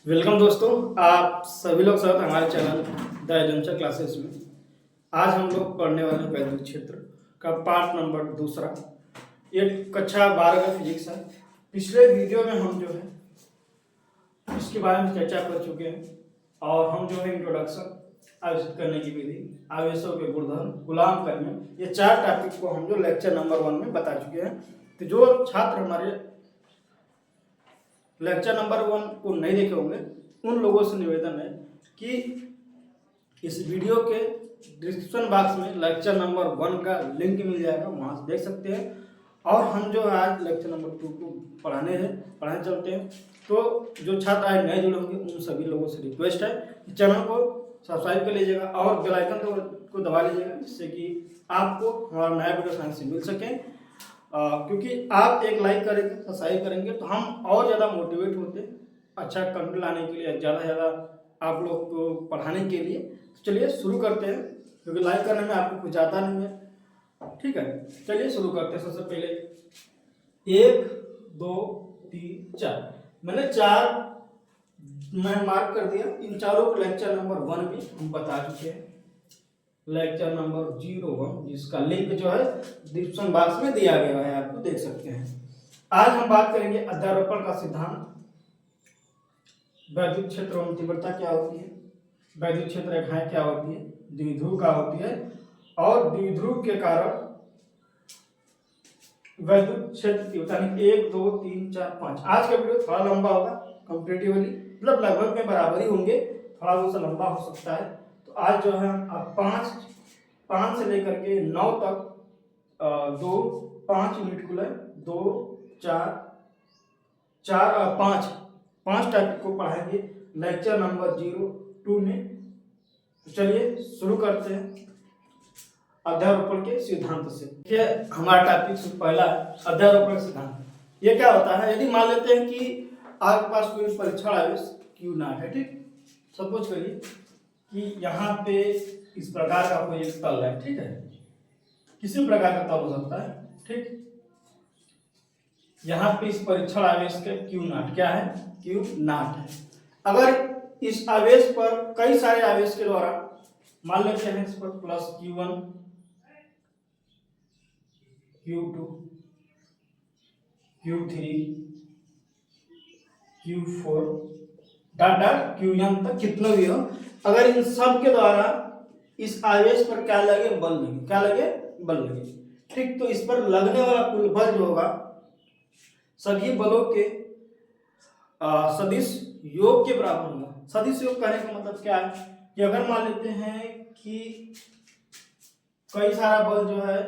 Welcome दोस्तों, आप सभी लोग स्वागत है हमारे चैनल द एडवेंचर क्लासेस में। आज हम लोग पढ़ने वाले हैं वैद्युत क्षेत्र का पार्ट नंबर दूसरा। ये कक्षा 12 का फिजिक्स है। पिछले वीडियो में हम जो है इसके बारे में चर्चा कर चुके हैं और हम जो है इंट्रोडक्शन, आविष्कृत करने की विधि, आवेशों के गुणधर्म, गुलाम कर्म, ये 4 टॉपिक को हम जो लेक्चर नंबर 1 में बता चुके हैं। तो जो छात्र हमारे लेक्चर नंबर 1 को नहीं देखे होंगे उन लोगों से निवेदन है कि इस वीडियो के डिस्क्रिप्शन बॉक्स में लेक्चर नंबर 1 का लिंक मिल जाएगा, वहां से देख सकते हैं। और हम जो आज लेक्चर नंबर 2 को पढ़ाने चलते हैं। तो जो छात्र आज नए जुड़े होंगे उन सभी लोगों से रिक्वेस्ट है कि चैनल को सब्सक्राइब कर लीजिएगा और बेल आइकन को दबा लीजिएगा, जिससे कि आपको हमारा नया वीडियो आसानी से मिल सके। क्योंकि आप एक लाइक करेंगे, सब्सक्राइब करेंगे तो हम और ज़्यादा मोटिवेट होते हैं अच्छा कंटेंट लाने के लिए, ज़्यादा से ज़्यादा आप लोग को पढ़ाने के लिए। तो चलिए शुरू करते हैं, क्योंकto लाइक करने में आपको कुछ आता नहीं है। ठीक है, चलिए शुरू करते हैं। सबसे पहले 1 2 3 4 मैंने 4 मैं मार्क कर दिया। इन चारों को लेक्चर नंबर 1 भी हम बता चुके हैं, लेक्चर नंबर 01, जिसका लिंक जो है डिस्क्रिप्शन बॉक्स में दिया गया है, आपको देख सकते हैं। आज हम बात करेंगे अध्यारोपण का सिद्धांत, वैद्युत क्षेत्र एवं तीव्रता क्या होती है, वैद्युत क्षेत्र रेखाएं क्या होती है, द्विध्रुव क्या होती है और द्विध्रुव के कारण वैद्युत क्षेत्र तीव्रता 1 2 3 4 5। आज का वीडियो थोड़ा लंबा होगा कंपेरेटिवली, मतलब लगभग में बराबर ही होंगे, थोड़ा बहुत सा लंबा हो सकता है। तो आज जो है आप 5 से लेकर के 9 तक 5 मिनट खुले 2 4 4 और 5 टॉपिक को पढ़ाएंगे लेक्चर नंबर 02 में। तो चलिए शुरू करते हैं अध्यारोपण के सिद्धांत से। ये हमारा टॉपिक से पहला अध्यारोपण सिद्धांत। ये क्या होता है, यदि मान लेते हैं कि आपके पास कोई परीक्षण आवेश Q0 है, ठीक, सपोज करिए कि यहाँ पे इस प्रकार का कोई एक तल है, ठीक है, किसी प्रकार का तल हो सकता है, ठीक। यहाँ पे इस परीक्षण आवेश के Q0 क्या है, Q0 है। अगर इस आवेश पर कई सारे आवेश के द्वारा, मान लेते हैं इस पर plus Q1 Q2 Q3 Q4 dot dot Qn तक कितना भी हो, अगर इन सब के द्वारा इस आवेश पर क्या लगे, बल लगे, क्या लगे, बल लगे, ठीक। तो इस पर लगने वाला कुल बल जो होगा सभी बलों के सदिश योग के बराबर होगा। सदिश योग कहने का मतलब क्या है कि अगर मान लेते हैं कि कई सारा बल जो है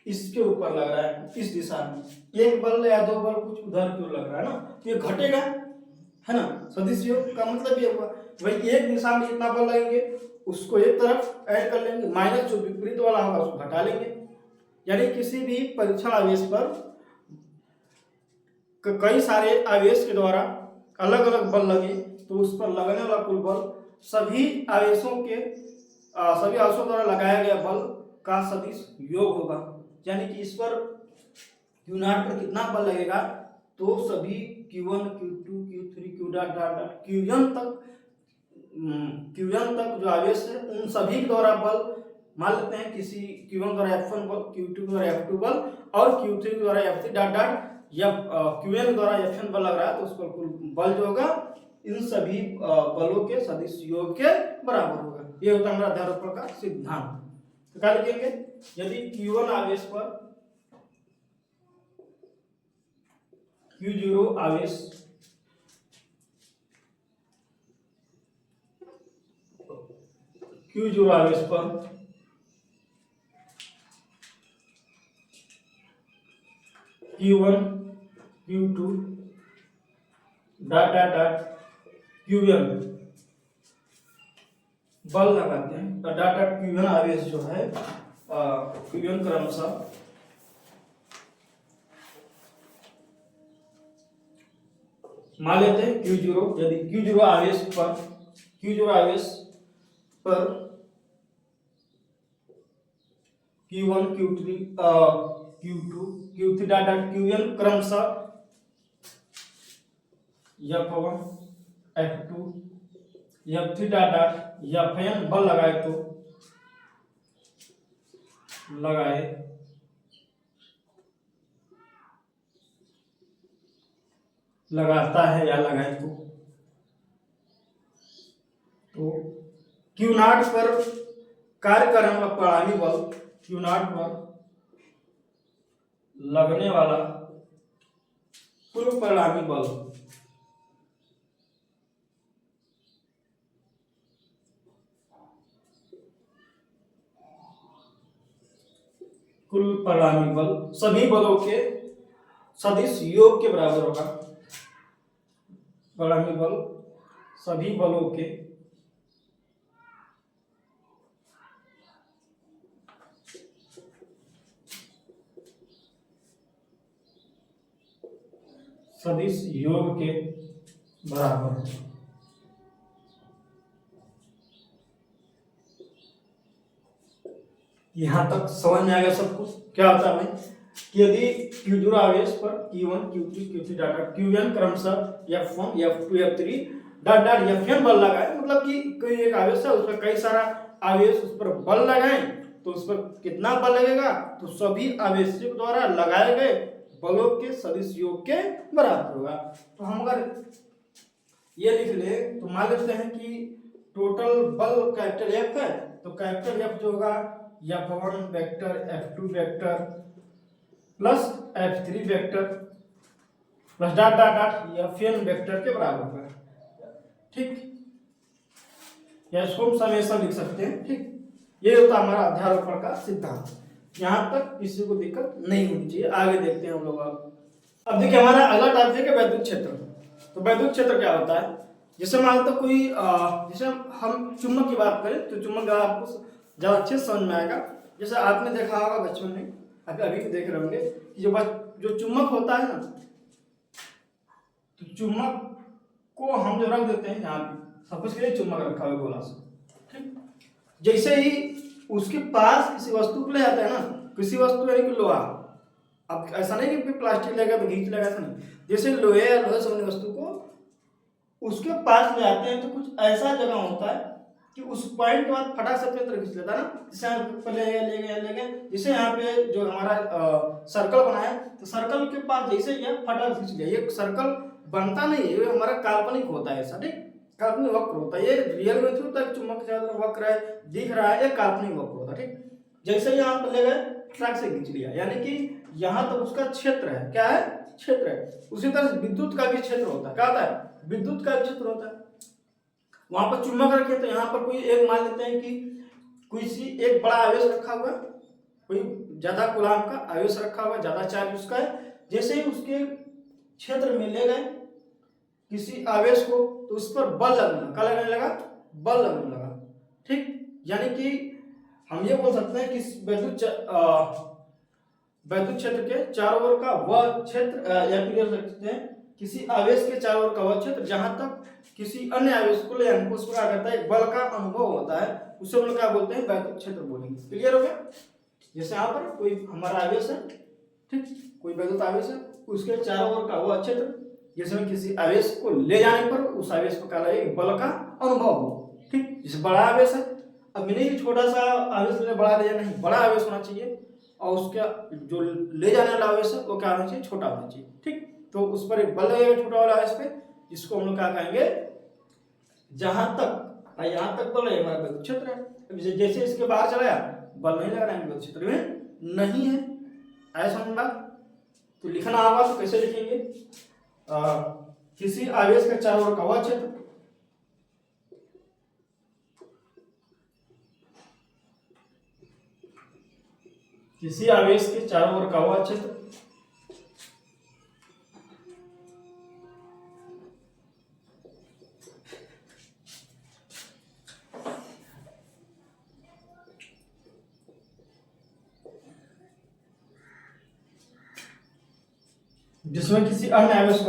इसके ऊपर लग रहा है, इस दिशा में, एक बल या 2 बल कुछ उधर क्यों लग रहा है ना, तो ये घटेगा, है ना। सदिश योग का मतलब ये हुआ भाई एक दिशा में जितना बल लगेंगे उसको एक तरफ ऐड कर लेंगे, माइनस जो विपरीत वाला होगा उसको घटा लेंगे। यानी किसी भी परीक्षण आवेश पर कई सारे आवेश के द्वारा अलग अलग बल लगे तो उस पर लगने वाला कुल बल सभी आवेशों द्वारा लगाया गया बल का सदिश योग होगा। यानी कि इस पर Q0 पर कितना बल लगेगा, तो सभी Q1 Q2 Q3 Q dot dot dot Qn तक जो आवेश है उन सभी के द्वारा बल, मान लेते हैं किसी Q1 द्वारा F1 बल, Q2 द्वारा F2 बल और Q3 द्वारा F3 डॉट डॉट, या Qn द्वारा Fn बल लग रहा है तो उस पर कुल बल जो होगा इन सभी बलों के सदिश योग के बराबर होगा। ये होता है हमारा अध्यारोपण का सिद्धांत। तो क्या लिखेंगे, यदि Q1 आवेश पर Q0 आवेश पर Q1 Q2 dot dot dot Qn बल लगाते हैं, तो डॉट डॉट Qn आवेश जो है Qn क्रमशः मान लेते हैं Q0, यदि Q0 आवेश पर Q1 Q3 Q2 Q3 dot dot Qn क्रमशः F1 F2 F3 dot dot Fn बल लगाए तो लगाए लगाता है या लगाए तो Q नॉट पर कार्य करने वाला परिणामी बल Q नॉट पर लगने वाला कुल परिणामी बल सभी बलों के सदिश योग के बराबर होगा। परिणामी बल सभी बलों के सदिश योग के बराबर। यहां तक समझ में आ गया सब कुछ। क्या होता है भाई कि यदि Q0 आवेश पर Q1 Q2 Q3 data Qn क्रमशः F1 F2 F3 dot dot Fn बल लगाए, मतलब कि कोई एक आवेश है उस पर कई सारा आवेश उस पर बल लगाएं तो उस पर कितना बल लगेगा, तो सभी आवेशों द्वारा लगाए गए बलों के सदिश योग के बराबर होगा। तो हम अगर ये लिख ले तो मान लेते हैं कि टोटल बल कैपिटल F है, तो कैपिटल F जो होगा F1 vector F2 vector plus F3 vector plus dot dot dot Fn vector के बराबर होगा। ठीक, या इसको हम समेशन लिख सकते हैं। ठीक, ये होता है हमारा अध्यारोपण का सिद्धांत। यहाँ तक किसी को दिक्कत नहीं होनी चाहिए। आगे देखते हैं हम लोग। अब देखिए हमारा अगला टॉपिक है वैद्युत क्षेत्र। तो वैद्युत क्षेत्र क्या होता है, जैसे मान लो कोई जैसे हम चुंबक की बात करें तो चुंबक आपको ज्यादा अच्छे से समझ में आएगा। जैसे आपने देखा होगा बचपन में, अभी भी देख रहे होंगे कि जो चुंबक होता है ना, तो चुंबक को हम जो रख देते हैं यहाँ पे, सपोज के लिए चुंबक रखा हुआ गोला सा, ठीक, जैसे ही उसके पास किसी वस्तु को ले जाता है ना, किसी वस्तु यानी कि लोहा, अब ऐसा नहीं कि प्लास्टिक लेगा तो घींच लेगा, ऐसा नहीं, जैसे लोहे या लोहे से बनी वस्तु को उसके पास ले आते हैं तो कुछ ऐसा जगह होता है कि उस पॉइंट के बाद फटाक से अपने तरफ खींच लेता है ना, जैसे यहाँ पे ले गए जैसे यहाँ पे जो हमारा सर्कल बना है, तो सर्कल के पास जैसे ये फटाक खींच लिया। ये सर्कल बनता नहीं है, ये हमारा काल्पनिक होता है ऐसा, ठीक, काल्पनिक वक्र होता है। ये रियल में होता है चुंबक ज्यादा वक्र है दिख रहा है, ये काल्पनिक वक्र होता है। ठीक, जैसे यहाँ पे ले गए फटाक से खींच लिया, यानी कि यहाँ तक उसका क्षेत्र है। क्या है? क्षेत्र है। उसी तरह विद्युत का भी क्षेत्र होता है। क्या होता है? विद्युत का क्षेत्र होता है। वहां पर चुंबक रखे तो यहाँ पर कोई एक मान लेते हैं कि कोई एक बड़ा आवेश रखा हुआ, कोई ज्यादा कूलाम का आवेश रखा हुआ, ज्यादा चार्ज उसका है। जैसे ही उसके क्षेत्र में ले गए किसी आवेश को तो उस पर बल लगने लगा। क्या लगने लगा? बल लगने लगा। ठीक, यानी कि हम ये बोल सकते हैं कि वैद्युत क्षेत्र के चारों ओर का वह क्षेत्र, या फिर कह सकते हैं किसी आवेश के चारों ओर का वह क्षेत्र जहां तक किसी अन्य आवेश को ले जाने को उसको क्या करता है, बल का अनुभव होता है, उसे हम लोग क्या बोलते हैं? वैद्युत क्षेत्र बोलेंगे। क्लियर हो गया? जैसे यहाँ पर कोई हमारा आवेश है, ठीक, कोई वैद्युत आवेश है, उसके चारों ओर का वह क्षेत्र जिसमें किसी आवेश को ले जाने पर उस आवेश को क्या लगेगा? बल का अनुभव हो। ठीक, जैसे बड़ा आवेश है, अब नहीं छोटा सा आवेश ले बड़ा ले जाना, नहीं, बड़ा आवेश होना चाहिए और उसका जो ले जाने वाला आवेश है वो क्या होना चाहिए? छोटा होना चाहिए। ठीक, तो उस पर एक बल लगेगा छोटा वाला आवेश पे, जिसको हम लोग क्या कहेंगे? जहां तक यहां तक बल है हमारा वैद्युत क्षेत्र है। जैसे इसके बाहर चला गया बल नहीं लग रहा है, वैद्युत क्षेत्र में नहीं है। ऐसा समझ बात? तो लिखना होगा तो कैसे लिखेंगे? किसी आवेश के चारों ओर का वह क्षेत्र, किसी आवेश के चारों ओर का वह क्षेत्र जिसमें किसी अन्य आवेश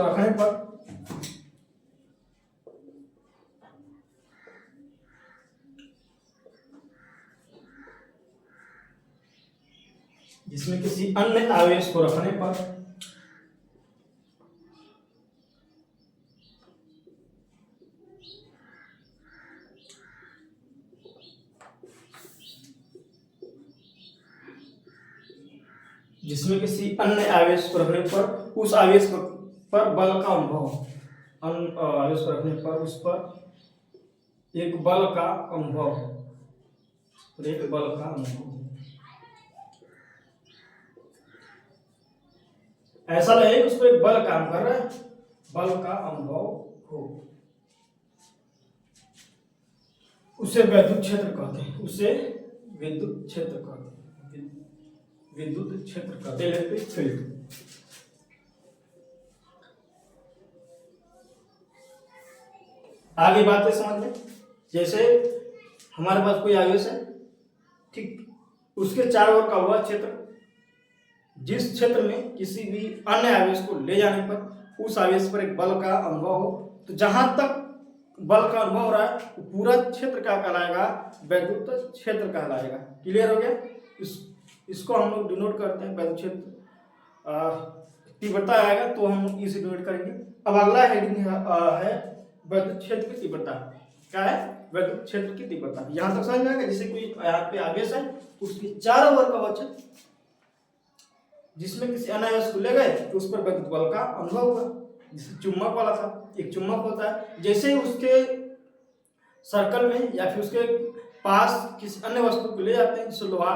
को रखने पर जिसमें किसी अन्य आवेश को रखने पर उस आवेश पर बल का अनुभव, आवेश को रखने पर उस पर एक बल का अनुभव, एक बल का अनुभव, ऐसा लगे कि उस पर एक बल काम कर रहा है, बल का अनुभव हो, उसे विद्युत क्षेत्र कहते हैं, उसे विद्युत क्षेत्र कहते हैं, विद्युत क्षेत्र कहते हैं, इलेक्ट्रिक फील्ड। आगे बातें समझ लें। जैसे हमारे पास कोई आवेश है, ठीक, उसके चारों ओर का वह क्षेत्र, जिस क्षेत्र में किसी भी अन्य आवेश को ले जाने पर उस आवेश पर एक बल का अनुभव हो, तो जहां तक बल का अनुभव हो रहा है वो पूरा क्षेत्र क्या कहलाएगा, वैद्युत क्षेत्र कहलाएगा। क्लियर हो गया। इसको हम लोग डिनोट करते हैं वैद्युत क्षेत्र, तीव्रता आएगा तो हम लोग इसे डिनोट करेंगे। अब अगला हेडिंग है वैद्युत क्षेत्र की तीव्रता। क्या है? वैद्युत क्षेत्र की तीव्रता। यहां तक समझ में आएगा। जैसे कोई यहाँ पे आवेश है, उसके चारों ओर का वह क्षेत्र जिसमें किसी अन्य आवेश को ले गए तो उस पर वैद्युत बल का अनुभव हुआ। जैसे चुंबक वाला था, एक चुंबक होता है, जैसे ही उसके सर्कल में या फिर उसके पास किसी अन्य वस्तु को ले जाते हैं, जैसे लोहा,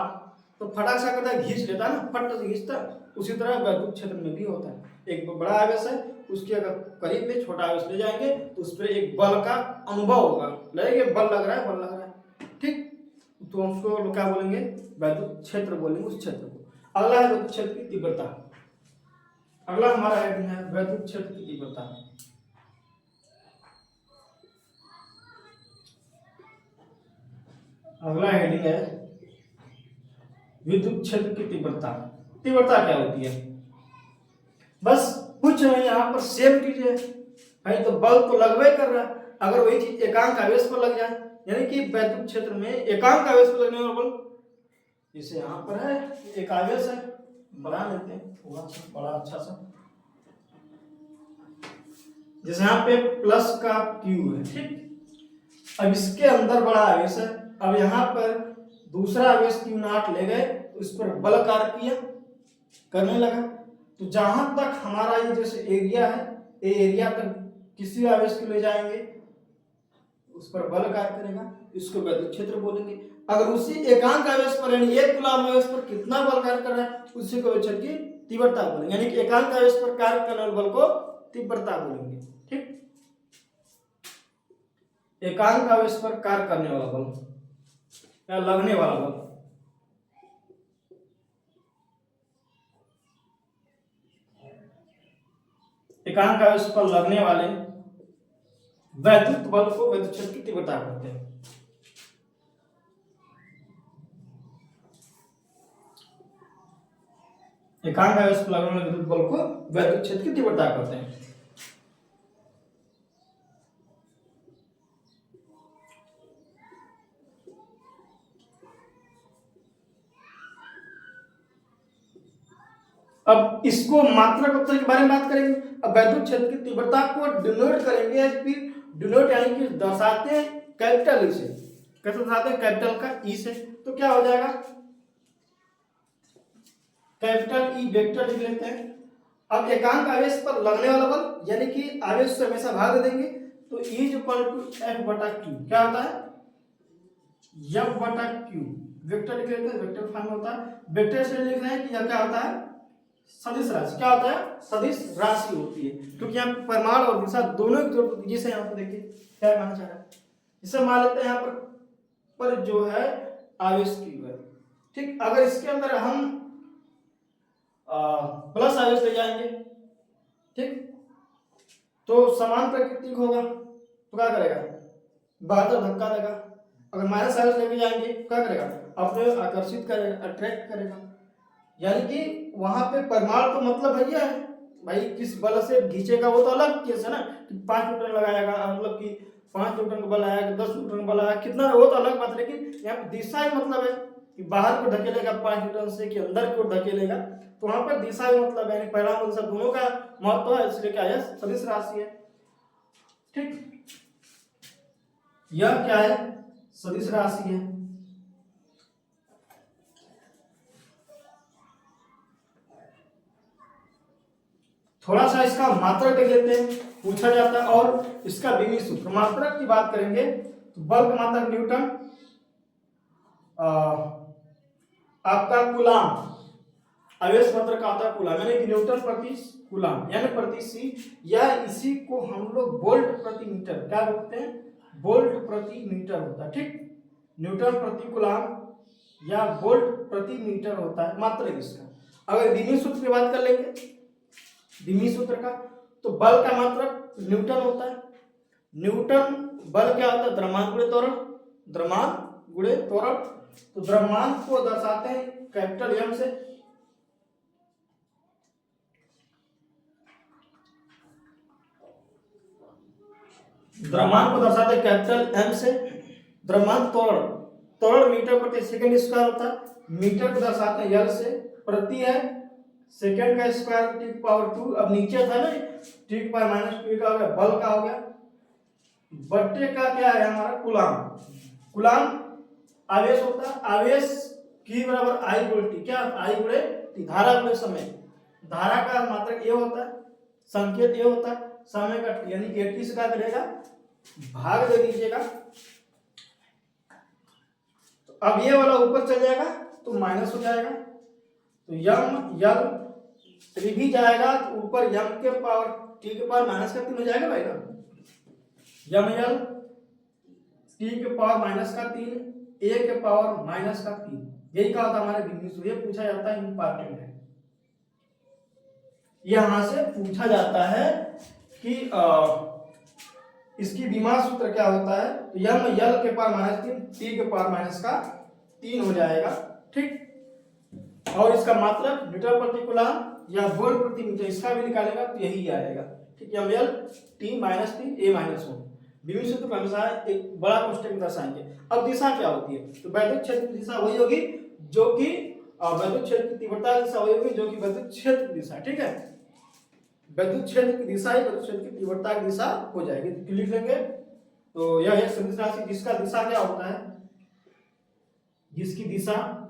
तो फटाक से करता है, खींच लेता है ना, फट से खींचता। उसी तरह वैद्युत क्षेत्र में भी होता है। एक बड़ा आवेश है, उसके अगर करीब में छोटा आवेश ले जाएंगे तो उस पर एक बल का अनुभव होगा, लगेगा बल लग रहा है, बल लग रहा है, ठीक। तो हम उसको लोग क्या बोलेंगे, वैद्युत क्षेत्र बोलेंगे उस क्षेत्र को। अगला है वैद्युत क्षेत्र की तीव्रता। अगला हमारा हेडिंग है वैद्युत क्षेत्र की तीव्रता। अगला हेडिंग है विद्युत क्षेत्र की तीव्रता। तीव्रता क्या होती है? बस कुछ नहीं, यहाँ पर सेम चीज है भाई, तो बल तो लगवे कर रहा है। अगर वही चीज एकांक आवेश पर लग जाए, यानी कि वैद्युत क्षेत्र में एकांक आवेश पर लगने वाला बल, जैसे यहाँ पर है एक आवेश है, बना लेते हैं थोड़ा सा बड़ा अच्छा सा, जैसे यहाँ पे प्लस का क्यू है, ठीक। अब इसके अंदर बड़ा आवेश है, अब यहाँ पर दूसरा आवेश क्यू नॉट ले गए तो इस पर बल कार्य किया, करने लगा। तो जहां तक हमारा ये जैसे एरिया है, ये एरिया तक किसी आवेश को ले जाएंगे उस पर बल कार्य करेगा, इसको वैद्युत क्षेत्र बोलेंगे। अगर उसी एकांक आवेश पर यानी एक कूलम्ब आवेश पर कितना बल कार्य कर रहा है, उसी को वैद्युत क्षेत्र की तीव्रता बोलेंगे। यानी कि एकांक आवेश पर कार्य करने वाले बल को तीव्रता बोलेंगे, ठीक। एकांक आवेश पर कार्य करने वाला बल या लगने वाला बल, एकांक आवेश पर लगने वाले वैद्युत बल को वैद्युत क्षेत्र की तीव्रता कहते हैं। एकांक आवेश पर लगने वाले विद्युत बल को वैद्युत क्षेत्र की तीव्रता कहते हैं। अब इसको मात्रक उत्तर के बारे में बात करेंगे। अब वैद्युत क्षेत्र की तीव्रता को डिनोट करेंगे एचपी, डिनोट यानी कि दर्शाते हैं कैपिटल ई से। कैसे दर्शाते हैं? कैपिटल का ई से। तो क्या हो जाएगा, कैपिटल ई वेक्टर लिख लेते हैं। अब एकांक आवेश पर लगने वाला बल यानी कि आवेश से हमेशा भाग दे देंगे, तो E is equal to F बटा क्यू। क्या होता है? एफ बटा क्यू। वेक्टर लिख लेते हैं, वेक्टर फॉर्म में होता है। वेक्टर से लिख रहे हैं कि यह क्या होता है, सदिश राशि। क्या होता है? सदिश राशि होती है, क्योंकि यहाँ परिमाण और दिशा दोनों की जरूरत होती है। जैसे यहाँ पर देखिए क्या कहना चाह रहा है, इसे मान लेते हैं यहाँ पर जो है आवेश क्यू है, ठीक। अगर इसके अंदर हम प्लस आवेश ले जाएंगे, ठीक, तो समान प्रकृति होगा, तो क्या करेगा, बहादुर धक्का देगा। अगर माइनस आवेश लेके जाएंगे क्या करेगा, अपने आकर्षित करेगा, अट्रैक्ट करेगा। यानी कि वहां पे परिमाण तो मतलब भैया है भाई, किस बल से खींचेगा वो तो अलग केस है ना, कि 5 न्यूटन लगाएगा, मतलब कि 5 न्यूटन का बल आया, 10 न्यूटन का बल आया, कितना वो तो अलग बात है। लेकिन यहाँ पे दिशा ही मतलब है कि बाहर को धकेलेगा 5 न्यूटन से कि अंदर को धकेलेगा, तो वहां पर दिशा ही मतलब है, परिमाण और दिशा दोनों का महत्व है, इसलिए क्या है, सदिश राशि है, ठीक। यह क्या है, सदिश राशि है। थोड़ा सा इसका मात्रक देख लेते हैं, पूछा जाता है। और इसका विधि सूत्र, मात्रक की बात करेंगे तो बल का मात्रक न्यूटन, आपका कूलाम, आवेश मात्रक का आता है कूलाम, यानी कि न्यूटन प्रति कूलाम यानी प्रति सी, या इसी को हम लोग वोल्ट प्रति मीटर क्या बोलते हैं, वोल्ट प्रति मीटर होता है। ठीक, न्यूटन प्रति कूलाम या वोल्ट प्रति मीटर होता है मात्रक इसका। अगर विधि सूत्र की बात कर लेंगे, विधि सूत्र का, तो बल का मात्रक न्यूटन होता है। न्यूटन बल क्या होता है, द्रव्यमान गुणे त्वरण, द्रव्यमान गुणे त्वरण। तो द्रव्यमान को दर्शाते हैं कैपिटल एम से, द्रव्यमान को दर्शाते हैं कैपिटल एम से। द्रव्यमान त्वरण, त्वरण मीटर प्रति सेकंड स्क्वायर होता है, मीटर को दर्शाते हैं यल से, प्रति है सेकंड का स्क्वायर टी की पावर 2। अब नीचे था ना टी की पावर -2 का हो गया, बल का हो गया, बट्टे का क्या है हमारा कूलाम। कूलाम आवेश होता है, आवेश की बराबर आई गुणे टी, क्या आई गुणे टी, धारा गुणे समय। धारा का मात्रक ये होता है, संकेत ये होता है, समय का टी, यानी 80 से क्या करेगा भाग दे दीजिएगा। तो अब ये वाला ऊपर चल जाएगा तो माइनस हो जाएगा, तो यम यल भी जाएगा तो ऊपर यम के पावर टी के पावर -3 हो जाएगा भाई ना, यम यल टी के पावर -3 ए के पावर -3। यही कहा था हमारे बिंदु से, ये पूछा जाता है, इंपॉर्टेंट है, यहां से पूछा जाता है कि इसकी विमा सूत्र क्या होता है, तो यम यल के पावर -3 टी के पावर -3 हो जाएगा। ठीक, और इसका मात्रक मीटर प्रति कूलाम या वोल्ट प्रति मीटर, इसका भी निकालेगा तो यही आएगा। ठीक, एम एल टी -3 ए -1। विभव सूत्र को हमेशा एक बड़ा क्वेश्चन दर्शाएंगे। अब दिशा क्या होती है, तो वैद्युत क्षेत्र की दिशा वही होगी जो कि वैद्युत क्षेत्र की तीव्रता की दिशा वही होगी जो कि वैद्युत क्षेत्र की दिशा। ठीक है, वैद्युत क्षेत्र की दिशा ही वैद्युत क्षेत्र की तीव्रता की दिशा हो जाएगी। तो लिख लेंगे, तो यह एक सदिश राशि जिसका दिशा क्या होता है, जिसकी दिशा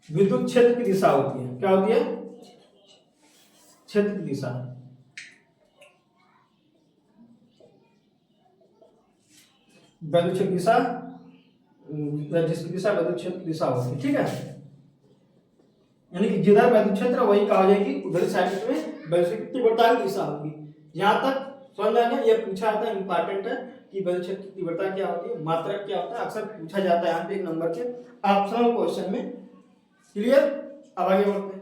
विद्युत क्षेत्र की दिशा होती है। क्या होती है, क्षेत्र की दिशा। वैद्युत क्षेत्र की दिशा, जिसकी दिशा वैद्युत क्षेत्र की दिशा होती है। ठीक है, यानी कि जिधर वैद्युत क्षेत्र वही कहा जाएगी उधर साइड में वैद्युत क्षेत्र की तीव्रता की दिशा होगी। यहां तक समझ आ गया, ये पूछा जाता है, इंपॉर्टेंट है कि वैद्युत क्षेत्र की तीव्रता क्या होती है, मात्रक क्या होता है, अक्सर पूछा जाता है यहाँ पे 1 नंबर के ऑप्शनल क्वेश्चन में। क्लियर, अब आगे बढ़ते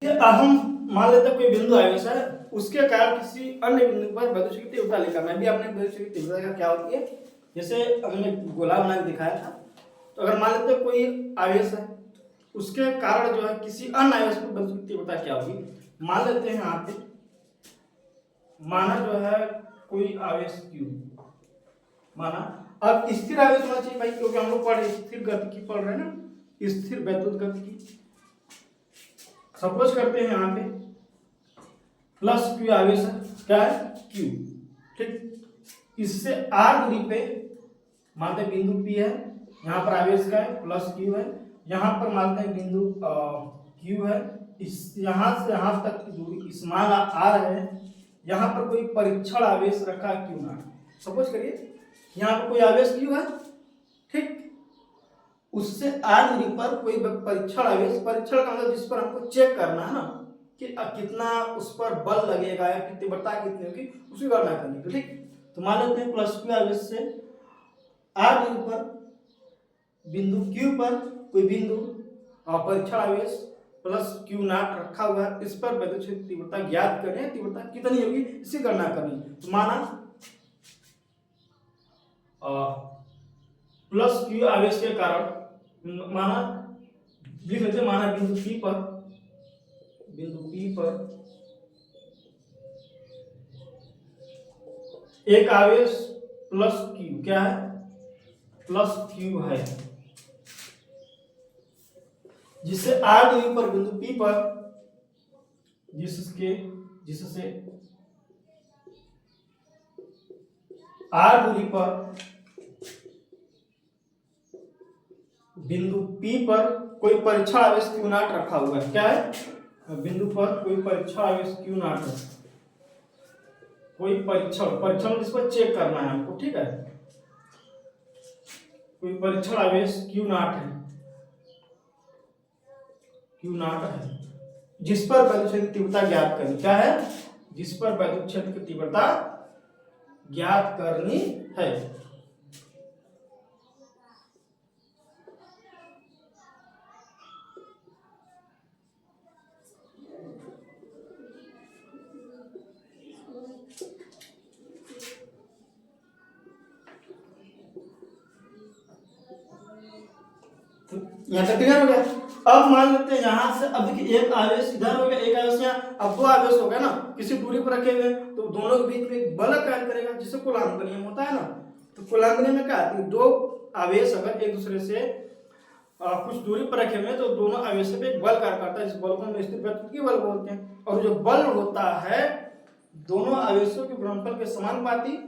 हैं। हम मान लेते हैं कोई बिंदु आवेश है, उसके कारण किसी अन्य बिंदु पर वैद्युत क्षेत्र की तीव्रता लिखा। मैं भी आपने वैद्युत क्षेत्र की तीव्रता क्या होती है, जैसे हमने गोला बना के दिखाया था। तो अगर मान लेते हैं कोई आवेश है, उसके कारण जो है किसी अन्य आवेश पर वैद्युत क्षेत्र की तीव्रता क्या होगी। मान लेते हैं यहाँ पे, माना जो है कोई आवेश Q, माना। अब स्थिर आवेश होना चाहिए भाई, क्योंकि हम लोग पढ़ रहे स्थिर गति की पढ़ रहे हैं ना, स्थिर वैद्युत गति की। सपोज करते हैं यहाँ पे +Q आवेश है, क्या है Q। ठीक, इससे r दूरी पे मानते हैं बिंदु P है, यहाँ पर आवेश का है +Q है, यहाँ पर मानते हैं बिंदु Q है, इस यहाँ से यहाँ तक की दूरी इस मान r है। यहाँ पर कोई परीक्षण आवेश रखा है Q0। सपोज करिए यहाँ पर कोई आवेश Q है, ठीक, उससे r दूरी पर कोई परीक्षण आवेश, परीक्षण का मतलब जिस पर हमको चेक करना है ना कि कितना उस पर बल लगेगा या तीव्रता कितनी होगी, उसकी गणना करनी है। ठीक, तो मान लेते हैं +Q आवेश से r दूरी पर बिंदु Q पर कोई बिंदु परीक्षण आवेश +Q0 रखा हुआ है, इस पर वैद्युत क्षेत्र की तीव्रता ज्ञात करें, तीव्रता कितनी होगी इसकी गणना करनी। तो माना +Q आवेश के कारण, माना लिख लेते, माना बिंदु P पर एक आवेश +Q, क्या है +Q है, जिससे r दूरी पर बिंदु P पर जिससे r दूरी पर बिंदु P पर कोई परीक्षण आवेश Q नॉट रखा हुआ है। क्या है? बिंदु पर कोई परीक्षण आवेश Q नॉट है, कोई परीक्षण जिस पर चेक करना है हमको, ठीक है। कोई परीक्षण आवेश Q नॉट है, Q नॉट है, जिस पर वैद्युत क्षेत्र की तीव्रता ज्ञात करनी। क्या है? जिस पर वैद्युत क्षेत्र की तीव्रता ज्ञात करनी है। यहाँ तक क्लियर हो गया। अब मान लेते हैं यहाँ से, अब देखिए एक आवेश इधर हो गया, एक आवेश यहाँ, अब दो आवेश हो गए ना, किसी दूरी पर रखे हुए, तो दोनों के बीच में एक बल कार्य करेगा, जिसे कूलाम्ब का नियम होता है ना। तो कूलाम्ब नियम में क्या आती है, दो आवेश अगर एक दूसरे से कुछ दूरी पर रखे हुए तो दोनों आवेश पे एक बल कार्य करता है, इस बल को हम स्थिर वैद्युत बल बोलते हैं। और जो बल होता है दोनों आवेशों के गुणनफल के समानुपाती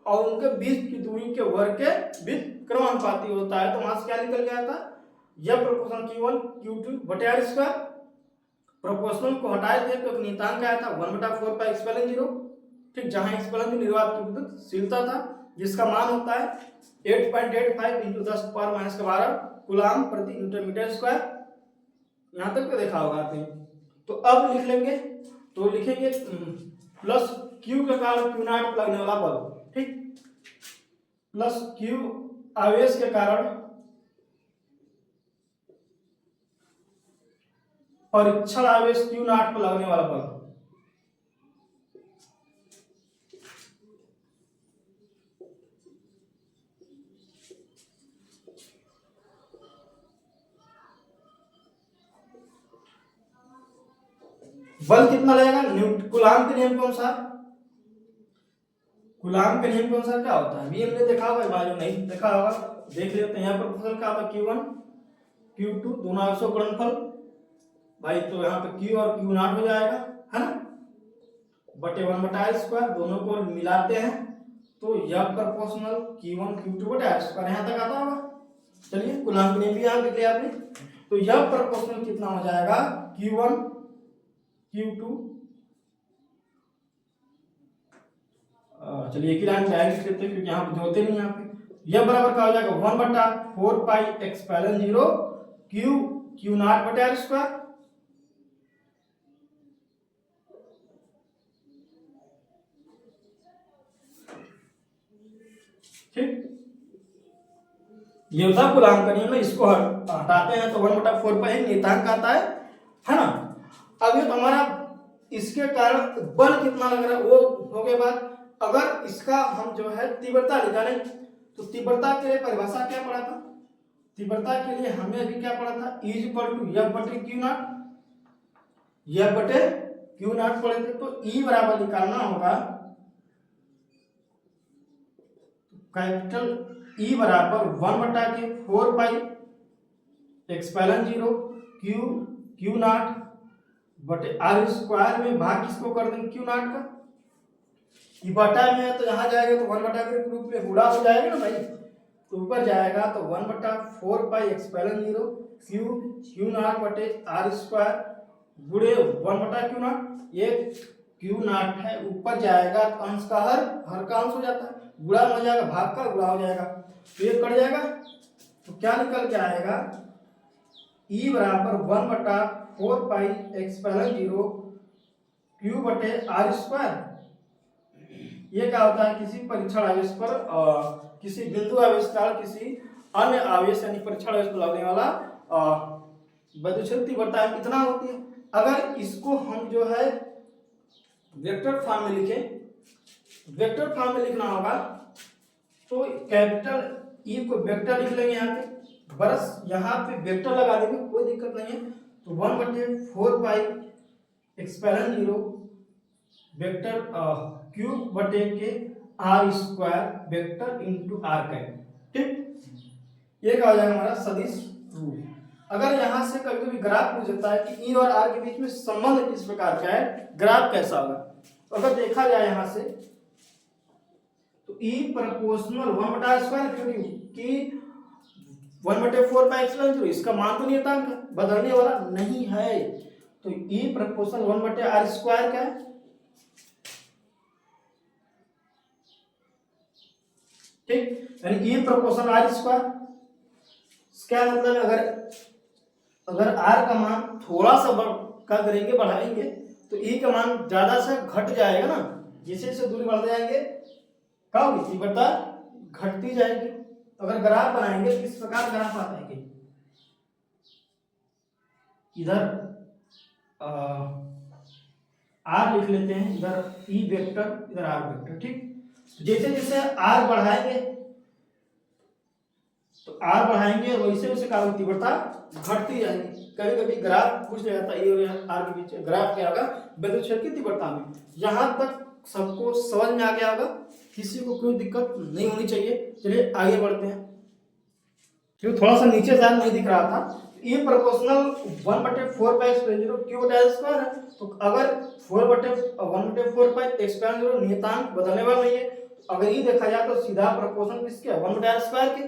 और उनके बीच की दूरी के वर्ग के बीच क्रमानुपाती होता है। तो वहां से क्या निकल गया था, यह प्रोपोर्शनल Q1 Q2 बटे R स्क्वायर। प्रोपोर्शनल को हटाए थे तो नियतांक आया था 1/4 पाई एक्सपेलन 0, ठीक, जहां एक्सपेलन की निर्वात की विद्युतशीलता था, जिसका मान होता है 8.85 × 10⁻⁻12 कूलाम्ब प्रति न्यूटन मीटर स्क्वायर। यहां तक तो देखा होगा आपने। तो अब लिख लेंगे, तो लिखेंगे प्लस Q के कारण Q नॉट लगने वाला बल, ठीक, प्लस Q आवेश के कारण परीक्षण आवेश Q नॉट पर लगने वाला बल। बल कितना लगेगा, कूलाम्ब के नियम के अनुसार। कूलाम्ब के नियम के अनुसार क्या होता है, अभी हमने देखा होगा, मालूम नहीं देखा होगा, देख लेते हैं। यहाँ पर प्रोपोर्शनल क्या होगा, Q1 Q2 दोनों आवेशों का गुणनफल भाई, तो यहाँ पे Q और Q नॉट हो जाएगा, है ना, बटे 1/r स्क्वायर, दोनों को मिलाते हैं तो यह प्रोपोर्शनल Q1 Q2 बटे R स्क्वायर यहाँ तक आता होगा। चलिए कूलाम्ब के नियम भी यहाँ लिख लिया आपने। तो यह प्रोपोर्शनल कितना हो जाएगा, Q1 Q2, चलिए एक ही लाइन डायरेक्ट लिख लेते हैं क्योंकि यहाँ पे जोड़ते नहीं यहाँ पे। यह बराबर क्या हो जाएगा, 1/4 पाई एक्सपेलन 0 Q नॉट बटे R स्क्वायर। ठीक, ये होता है कूलाम्ब का नियम में, इसको हटाते हैं तो 1/4 पाई नियतांक आता है ना। अब ये तो हमारा इसके कारण बल कितना लग रहा है वो हो गया बात। अगर इसका हम जो है तीव्रता निकालें तो तीव्रता के लिए परिभाषा क्या पढ़ा था, तीव्रता के लिए हमें अभी क्या पढ़ा था, E = F बटे Q नॉट, F बटे Q नॉट पढ़े थे। तो E बराबर निकालना होगा, कैपिटल E बराबर 1/4 पाई एक्सपेलन 0 Q नॉट बटे R स्क्वायर में भाग किसको कर देंगे, Q नॉट का। ये बटा में है तो यहाँ जाएगा तो 1/4 के रूप में गुणा हो जाएगा ना भाई, तो ऊपर जाएगा तो 1/4 पाई एक्सपेलन 0 Q नॉट बटे R स्क्वायर गुणे 1/Q नॉट। ये Q नॉट है, ऊपर जाएगा तो अंश का हर का अंश हो जाता है, गुणा हो जाएगा, भाग का गुणा हो जाएगा, तो ये कट जाएगा। तो क्या निकल के आएगा, E बराबर 1/4 पाई एक्सपेलन 0 Q बटे R स्क्वायर। ये क्या होता है, किसी परीक्षण आवेश पर किसी बिंदु आवेश का किसी अन्य आवेश यानी परीक्षण आवेश पर लगने वाला वैद्युत क्षेत्र तीव्रता इतना होती है। अगर इसको हम जो है वेक्टर फॉर्म में लिखें, वेक्टर फॉर्म में लिखना होगा तो कैपिटल E को वेक्टर लिख लेंगे यहाँ पे, बस यहाँ पे वेक्टर लगा देंगे, कोई दिक्कत नहीं है। तो 1/4 पाई एक्सपेलन 0 वेक्टर Q बटे के R square vector into R cap, ठीक। ये क्या हो जाएगा हमारा सदिश रूप। अगर यहाँ से कभी कभी ग्राफ पूछ जाता है कि E और R के बीच में संबंध किस प्रकार का है, ग्राफ कैसा होगा, तो अगर देखा जाए यहाँ से तो E प्रोपोर्शनल 1/r स्क्वायर, क्योंकि 1/4 पाई एप्सिलॉन जीरो, इसका मान तो नियतांक है, बदलने वाला नहीं है। तो E प्रोपोर्शनल 1/r स्क्वायर क्या है, ठीक, यानी E प्रोपोर्शनल आर स्क्वायर। क्या मतलब, अगर R का मान थोड़ा सा क्या करेंगे, बढ़ाएंगे, तो E का मान ज्यादा से घट जाएगा ना, जैसे जैसे दूरी बढ़ जाएंगे क्या होगी, तीव्रता घटती जाएगी। तो अगर ग्राफ बनाएंगे तो इस प्रकार ग्राफ आता है कि इधर R लिख लेते हैं, इधर E वेक्टर, इधर R वेक्टर, ठीक। जैसे जैसे R बढ़ाएंगे तो R बढ़ाएंगे, वैसे वैसे क्या होगी, तीव्रता घटती जाएगी। कभी कभी ग्राफ पूछ लिया जाता है, ये और R के बीच ग्राफ क्या होगा, विद्युत क्षेत्र की तीव्रता में। यहाँ तक सबको समझ में आ गया होगा, किसी को कोई दिक्कत नहीं होनी चाहिए। चलिए आगे बढ़ते हैं, क्योंकि थोड़ा सा नीचे ध्यान नहीं दिख रहा था। ये प्रोपोर्शनल 1/4 पाई एक्सप्लेन जीरो क्यू बटा स्क्वायर है, तो अगर 1/4 पाई एक्सप्लेन जीरो नियतांक बदलने वाला नहीं है, तो अगर ये देखा जाए तो सीधा प्रोपोर्शनल किसके, 1/r स्क्वायर के।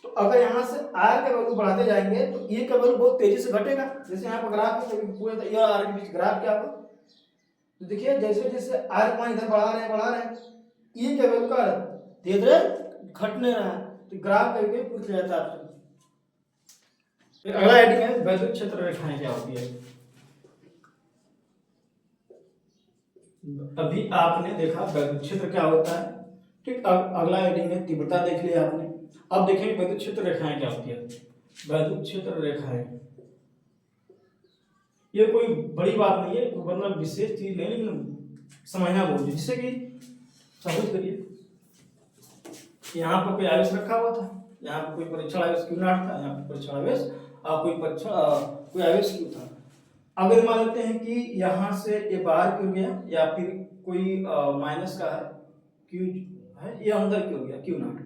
तो अगर यहाँ से r का वैल्यू बढ़ाते जाएंगे तो e का वैल्यू बहुत तेजी से घटेगा। जैसे यहाँ पर ग्राफ है, पूरे ये और r के बीच ग्राफ क्या होगा, तो देखिए जैसे जैसे r का मान इधर बढ़ा रहे हैं, e का वैल्यू का धीरे धीरे घटने रहा है। तो ग्राफ करके पूछ लिया जाता है। फिर अगला हेडिंग है विद्युत क्षेत्र रेखाएं क्या होती है। अभी आपने देखा विद्युत क्षेत्र क्या होता है, ठीक। अब अगला हेडिंग है तीव्रता देख लिया आपने। अब देखेंगे विद्युत क्षेत्र रेखाएं क्या होती है। विद्युत क्षेत्र रेखाएं ये कोई बड़ी बात नहीं है, मतलब विशेष चीज नहीं, लेकिन समझना बहुत, जिससे कि समझ करिए। यहाँ पर कोई आवेश रखा हुआ था, यहाँ पर कोई परीक्षण आवेश क्यू नॉट था, यहाँ पर परीक्षण आवेश कोई आवेश क्यू था। अगर मान लेते हैं कि यहाँ से ये बाहर क्यों गया, या फिर कोई माइनस का है क्यू है, ये अंदर क्यों गया क्यू नॉट,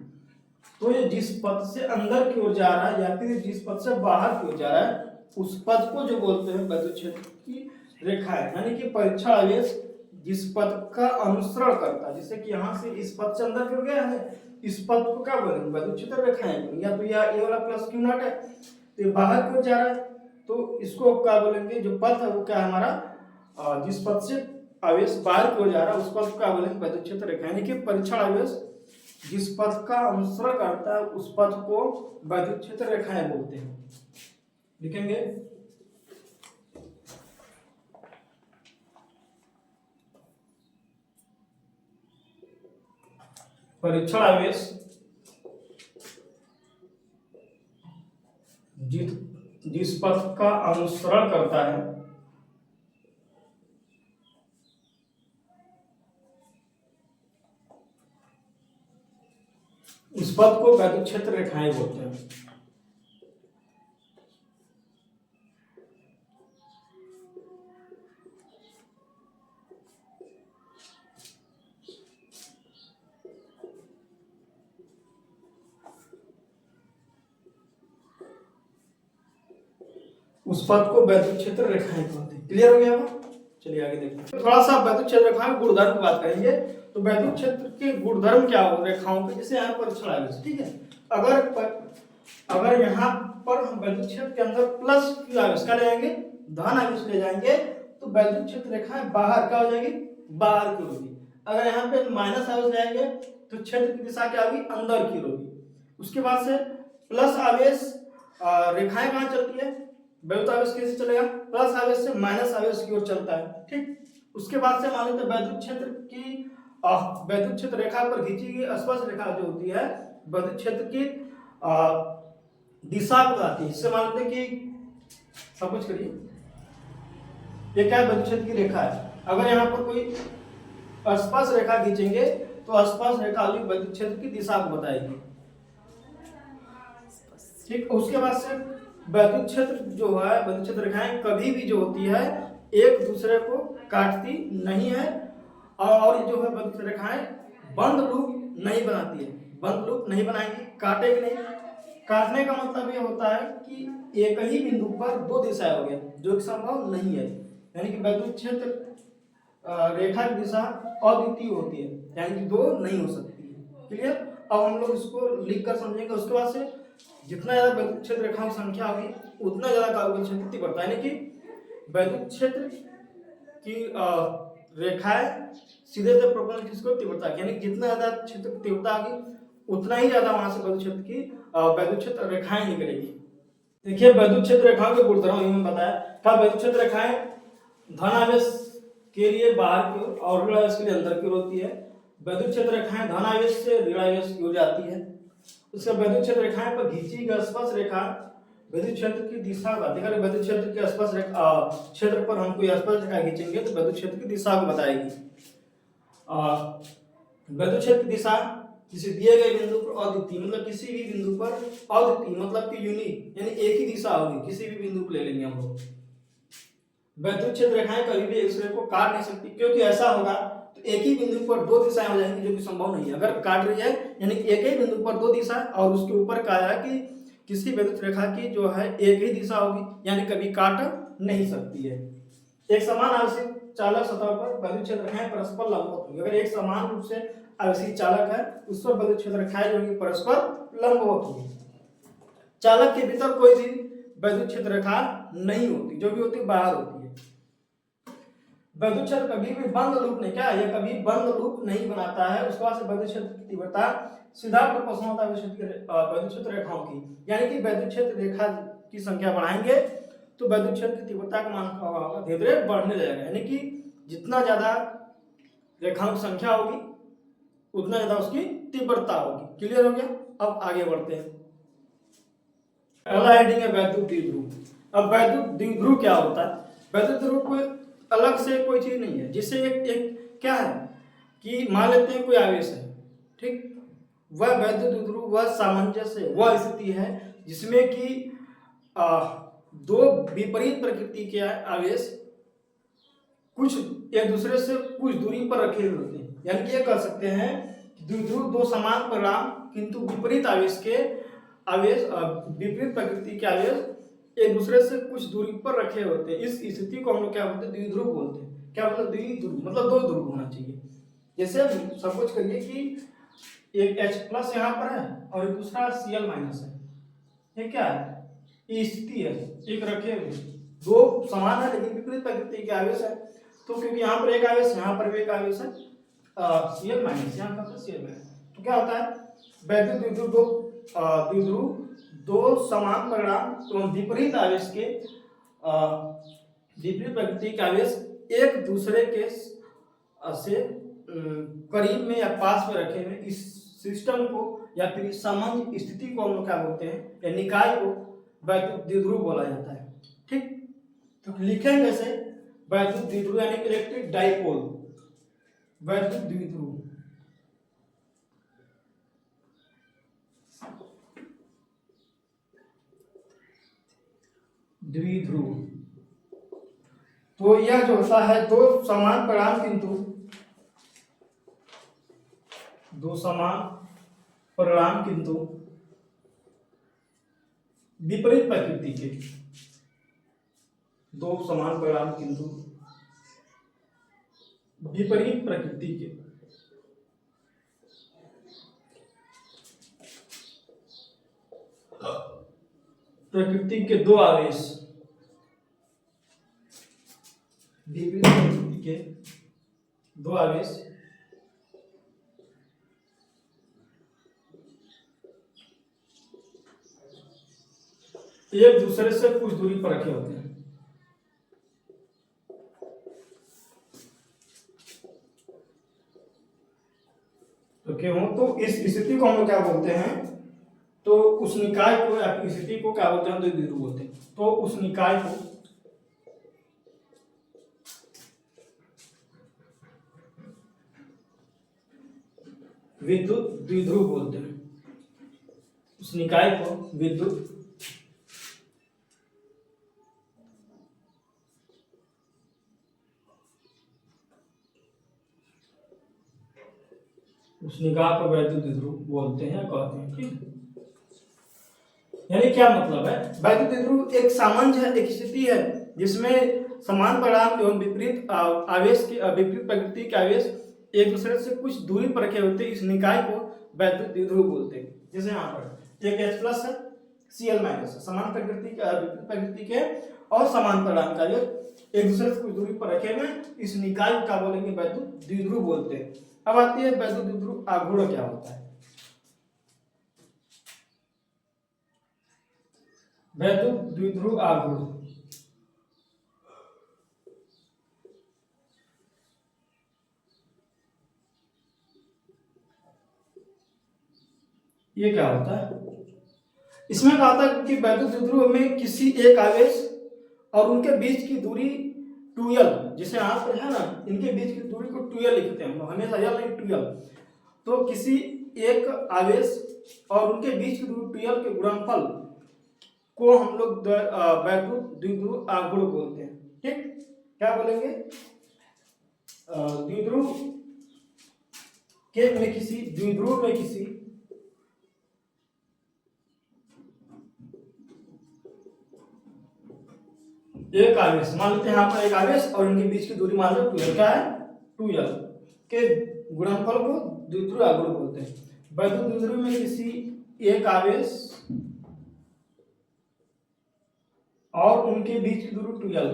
तो ये जिस पथ से अंदर की ओर जा रहा है या फिर जिस पथ से बाहर की ओर जा रहा है, उस पथ को जो बोलते हैं विद्युत क्षेत्र की रेखा है। यानी कि परीक्षण आवेश जिस पथ का अनुसरण करता है, जैसे कि यहाँ से इस पथ से अंदर क्यों गया है, इस पथ को क्या बोलेंगे, विद्युत क्षेत्र रेखाएं। या तो ये वाला प्लस क्यू नॉट है, तो ये बाहर क्यों जा रहा है, तो इसको क्या बोलेंगे, जो पथ है वो क्या है हमारा, जिस पथ से आवेश बाहर की ओर जा रहा है उस पथ को क्या बोलेंगे, विद्युत क्षेत्र रेखा। यानी कि परीक्षण आवेश जिस पथ का अनुसरण करता है उस पथ को विद्युत क्षेत्र रेखाएं बोलते हैं। लिखेंगे परीक्षण आवेश जिस पथ का अनुसरण करता है उस पथ को विद्युत क्षेत्र रेखाएं बोलते हैं। उस पथ को विद्युत क्षेत्र रेखाएं कहते हैं। क्लियर हो गया होगा। चलिए आगे देखते हैं। थोड़ा सा विद्युत क्षेत्र रेखाओं के गुणधर्म की बात करेंगे। तो विद्युत क्षेत्र के गुणधर्म क्या हो रेखाओं के, जैसे यहाँ पर छड़ा है, ठीक है। अगर यहाँ पर हम विद्युत क्षेत्र के अंदर प्लस क्यू आवेश का ले जाएंगे, धन आवेश ले जाएंगे, तो विद्युत क्षेत्र रेखाएं बाहर क्या हो जाएगी, बाहर की होगी। अगर यहाँ पे माइनस आवेश ले जाएंगे तो क्षेत्र की दिशा क्या होगी, अंदर की होगी। उसके बाद से प्लस आवेश रेखाएं कहाँ चलती है, विद्युत आवेश कैसे चलेगा, प्लस आवेश से माइनस आवेश की ओर चलता है, ठीक। उसके बाद से मान लेते हैं विद्युत क्षेत्र रेखा पर खींची गई स्पर्श रेखा जो होती है विद्युत क्षेत्र की दिशा बताती है। इससे मान लेते हैं कि सब कुछ करिए, ये क्या विद्युत क्षेत्र की रेखा है। अगर यहाँ पर कोई स्पर्श रेखा खींचेंगे तो स्पर्श रेखा विद्युत क्षेत्र की दिशा को बताएगी, ठीक। उसके बाद से विद्युत क्षेत्र जो है, विद्युत क्षेत्र रेखाएं कभी भी जो होती है एक दूसरे को काटती नहीं है, और जो है विद्युत रेखाएं बंद लूप नहीं बनाती है, बंद लूप नहीं बनाएंगी, काटेगी नहीं। काटने का मतलब ये होता है कि एक ही बिंदु पर दो दिशाएं हो गया, जो कि संभव नहीं है। यानी कि विद्युत क्षेत्र रेखा की दिशा अद्वितीय होती है, यानी कि दो नहीं हो सकती है। क्लियर। अब हम लोग इसको लिख कर समझेंगे। उसके बाद से जितना ज्यादा वैद्युत क्षेत्र रेखाओं की संख्या होगी उतना ज्यादा काल्पनिक क्षेत्र की तीव्रता, यानी कि वैद्युत क्षेत्र की रेखाएं सीधे से प्रोपोर्शनल किसको तीव्रता, यानी जितना ज्यादा क्षेत्र की तीव्रता होगी उतना ही ज्यादा वहां से वैद्युत क्षेत्र की वैद्युत क्षेत्र रेखाएं निकलेगी। देखिए वैद्युत क्षेत्र रेखाओं के गुणधर्म मैंने बताया था। वैद्युत क्षेत्र रेखाएं धन आवेश के लिए बाहर की ओर और ऋण आवेश के लिए अंदर की ओर होती है। वैद्युत क्षेत्र रेखाएं धन आवेश से ऋण आवेश की ओर जाती है। उसके वैद्युत क्षेत्र रेखाएं पर खींची गई स्पर्श रेखा विद्युत क्षेत्र की दिशा का, अगर विद्युत क्षेत्र के स्पर्श रेखा क्षेत्र पर हम कोई स्पर्श रेखा खींचेंगे तो विद्युत क्षेत्र की दिशा को बताएगी। विद्युत क्षेत्र की दिशा किसी दिए गए बिंदु पर अद्वितीय, मतलब किसी भी बिंदु पर अद्वितीय मतलब कि यूनिक, यानी एक ही दिशा होगी, किसी भी बिंदु पर ले लेंगे हम लोग। वैद्युत क्षेत्र रेखाएं कभी भी एक दूसरे को काट नहीं सकती, क्योंकि ऐसा होगा तो एक ही बिंदु पर दो दिशाएं हो जाएंगी, जो कि संभव नहीं है। अगर काट रही है यानी एक ही बिंदु पर दो दिशा, और उसके ऊपर कहा है कि किसी विद्युत रेखा की जो है एक ही दिशा होगी, यानी कभी काट नहीं सकती है। एक समान आवेशित चालक सतह पर वैद्युत क्षेत्र रेखाएं परस्पर लंबवत होंगी। अगर एक समान रूप से आवेशित चालक है उस पर वैद्युत क्षेत्र रेखाएं जो होंगी परस्पर लंबवत होंगी। चालक के भीतर कोई भी वैद्युत क्षेत्र रेखा नहीं होती, जो भी होती है बाहर होती है। वैद्युत क्षेत्र कभी भी बंद लूप नहीं, क्या ये कभी बंद लूप नहीं बनाता है। उसके बाद से वैद्युत क्षेत्र की तीव्रता सीधा प्रोपोर्शनल होता है वैद्युत क्षेत्र रेखाओं की, यानी कि वैद्युत क्षेत्र रेखा की संख्या बढ़ाएंगे तो वैद्युत क्षेत्र की तीव्रता का मान होगा धीरे धीरे बढ़ने लगेगा, यानी कि जितना ज्यादा रेखाओं की संख्या होगी उतना ज्यादा उसकी तीव्रता होगी। क्लियर हो गया? अब आगे बढ़ते हैं। पहला हेडिंग है वैद्युत द्विध्रुव। अब वैद्युत द्विध्रुव क्या होता है? वैद्युत द्विध्रुव कोई अलग से कोई चीज नहीं है, जिससे एक क्या है कि मान लेते हैं कोई आवेश है, ठीक, वह वैद्युत द्विध्रुव वह सामंजस्य वह स्थिति है जिसमें कि दो विपरीत प्रकृति के आवेश कुछ एक दूसरे से कुछ दूरी पर रखे हुए होते हैं। यानी कि ये कर सकते हैं द्विध्रुव दो समान परिणाम किंतु विपरीत आवेश के विपरीत प्रकृति के आवेश एक दूसरे से कुछ दूरी पर रखे होते हैं। इस स्थिति को हम लोग क्या बोलते हैं? द्विध्रुव बोलते हैं। क्या मतलब द्विध्रुव? मतलब दो ध्रुव होना चाहिए। जैसे सपोज करिए कि एक H+ यहाँ पर है और दूसरा Cl- है, ये क्या है? ये स्थिति है, एक रखे हुए दो समान है लेकिन विपरीत प्रकृति के आवेश है। तो क्योंकि यहाँ पर एक आवेश यहाँ पर भी एक आवेश है Cl-, यहाँ पर Cl-, तो क्या होता है? वैद्युत द्विध्रुव दो समान परिणाम एवं विपरीत आवेश के विपरीत प्रकृति के आवेश एक दूसरे के से करीब में या पास में रखे हुए इस सिस्टम को या फिर सामान्य स्थिति को हम लोग क्या बोलते हैं, या निकाय को वैद्युत द्विध्रुव बोला जाता है। ठीक, तो लिखेंगे कैसे? वैद्युत द्विध्रुव यानी इलेक्ट्रिक डाइपोल, वैद्युत द्विध्रुव। द्विध्रुव तो यह जो होता है दो समान परिणाम किंतु विपरीत प्रकृति के, दो समान परिणाम किंतु विपरीत प्रकृति के दो आवेश, विपरीत प्रकृति के दो आवेश एक दूसरे से कुछ दूरी पर रखे होते हैं। तो क्यों? तो इस स्थिति को हम लोग क्या बोलते हैं? तो उस निकाय को या स्थिति को क्या बोलते हैं? द्विध्रुव बोलते हैं। तो उस निकाय को विद्युत द्विध्रुव बोलते हैं। उस निकाय को विद्युत उस निकाय को वैद्युत द्विध्रुव बोलते हैं, कहते हैं। ठीक, यानी क्या मतलब है? वैद्युत द्विध्रुव एक सामान्य है, एक स्थिति है जिसमें समान परिणाम एवं विपरीत आवेश के विपरीत प्रकृति के आवेश एक दूसरे से कुछ दूरी पर रखे होते हैं। इस निकाय को वैद्युत द्विध्रुव बोलते हैं। जैसे यहाँ पर एक H+ है Cl माइनस, समान प्रकृति के विपरीत प्रकृति के और समान परिणाम का एक दूसरे से कुछ दूरी पर रखे हुए इस निकाय को क्या बोलेंगे, वैद्युत द्विध्रुव बोलते हैं। अब आती है वैद्युत द्विध्रुव आघूर्ण क्या होता है। वैद्युत द्विध्रुव आघूर्ण ये क्या होता है, इसमें कहा था कि वैद्युत द्विध्रुव में किसी एक आवेश और उनके बीच की दूरी 2l, जिसे यहाँ पर है ना, इनके बीच की दूरी को 2l लिखते हैं हम हमेशा, l नहीं 2l। तो किसी एक आवेश और उनके बीच की दूरी 2l के गुणनफल को हम लोग वैद्युत द्विध्रुव आघूर्ण बोलते हैं। ठीक, क्या बोलेंगे, द्विध्रुव में किसी एक आवेश, मान लेते हैं यहाँ पर एक आवेश और इनके बीच की दूरी मान लो 2l, क्या है 2l के गुणनफल को द्विध्रुव आघूर्ण बोलते हैं। वैद्युत द्विध्रुव में किसी एक आवेश और उनके बीच की दूरी 2l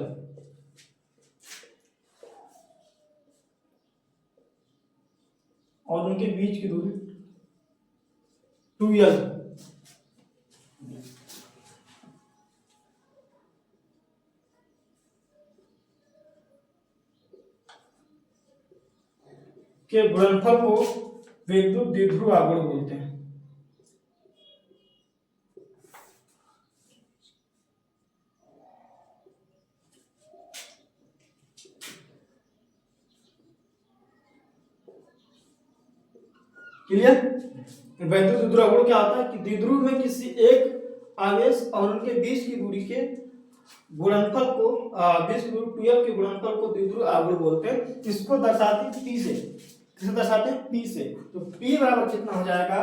और उनके बीच की दूरी 2l के गुणनफल को वैद्युत द्विध्रुव आघूर्ण बोलते हैं। क्लियर। वैद्युत द्विध्रुव आघूर्ण क्या होता है कि द्विध्रुव में किसी एक आवेश और उनके बीच की दूरी के गुणनफल को बीच की दूरी 2l के गुणनफल को द्विध्रुव आघूर्ण बोलते हैं। इसको दर्शाते हैं P से, किसे दर्शाते हैं P से। तो P बराबर कितना हो जाएगा,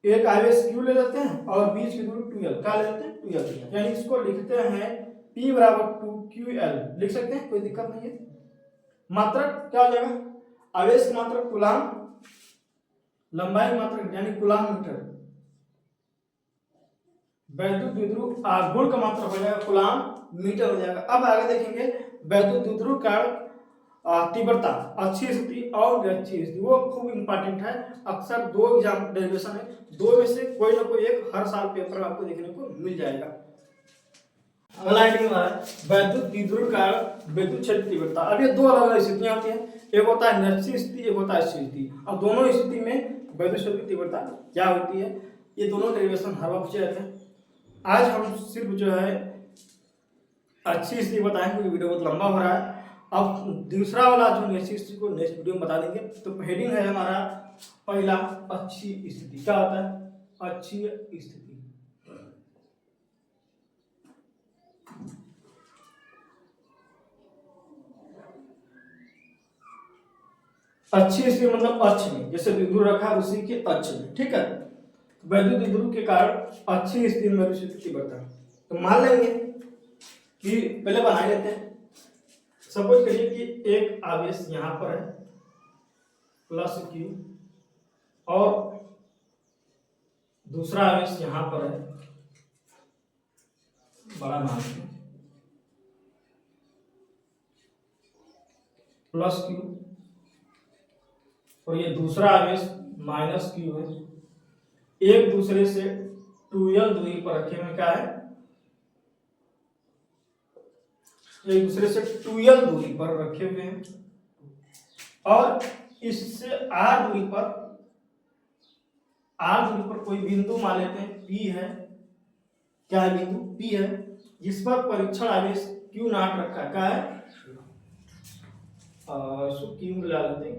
एक आवेश Q ले लेते हैं और बीच की दूरी 2l, क्या ले लेते हैं 2l, यानी इसको लिखते हैं P बराबर 2ql, लिख सकते हैं, कोई दिक्कत नहीं है। मात्रक क्या हो जाएगा, आवेश की मात्रक कूलाम, लंबाई मात्रक यानी कूलाम मीटर, वैद्युत द्विध्रुव आघूर्ण का मात्रक हो जाएगा कूलाम मीटर हो जाएगा। अब आगे देखेंगे वैद्युत द्विध्रुव का तीव्रता, अच्छी स्थिति और अच्छी स्थिति, वो खूब इंपॉर्टेंट है। अक्सर 2 एग्जाम डेरिवेशन है, 2 में से कोई ना कोई एक हर साल पेपर में आपको देखने को मिल जाएगा। अगला वैद्युत द्विध्रुव का विद्युत क्षेत्र तीव्रता। अब ये 2 अलग अलग स्थितियां होती हैं, एक होता है निरक्षीय स्थिति, एक होता है स्थिर स्थिति। अब दोनों स्थिति में वैद्युत क्षेत्र की तीव्रता क्या होती है, ये दोनों डेरिवेशन हर बार पूछे जाते हैं। आज हम सिर्फ जो है अच्छी स्थिति बताएंगे क्योंकि वीडियो बहुत लंबा हो रहा है। अब दूसरा वाला जो निरक्षीय स्थिति को नेक्स्ट वीडियो में बता देंगे। तो हेडिंग है हमारा पहला अच्छी स्थिति। क्या होता है अच्छी स्थिति, अच्छी स्थिति मतलब अक्ष में, जैसे द्विध्रुव रखा है उसी के अक्ष में, ठीक है। वैद्युत द्विध्रुव के कारण अच्छी स्थिति में वैद्युत क्षेत्र तीव्रता। तो मान लेंगे कि पहले बना लेते हैं, सपोज करिए कि एक आवेश यहां पर है प्लस Q और दूसरा आवेश यहां पर है, बड़ा मान प्लस Q और ये दूसरा आवेश माइनस Q है, एक दूसरे से 2l दूरी पर रखे हुए क्या है, एक दूसरे से 2l दूरी पर रखे हुए हैं और इससे r दूरी पर कोई बिंदु मान लेते हैं P है, क्या है बिंदु P है, जिस पर परीक्षण आवेश Q नॉट रखा है, क्या है इसको Q मिला लेते हैं,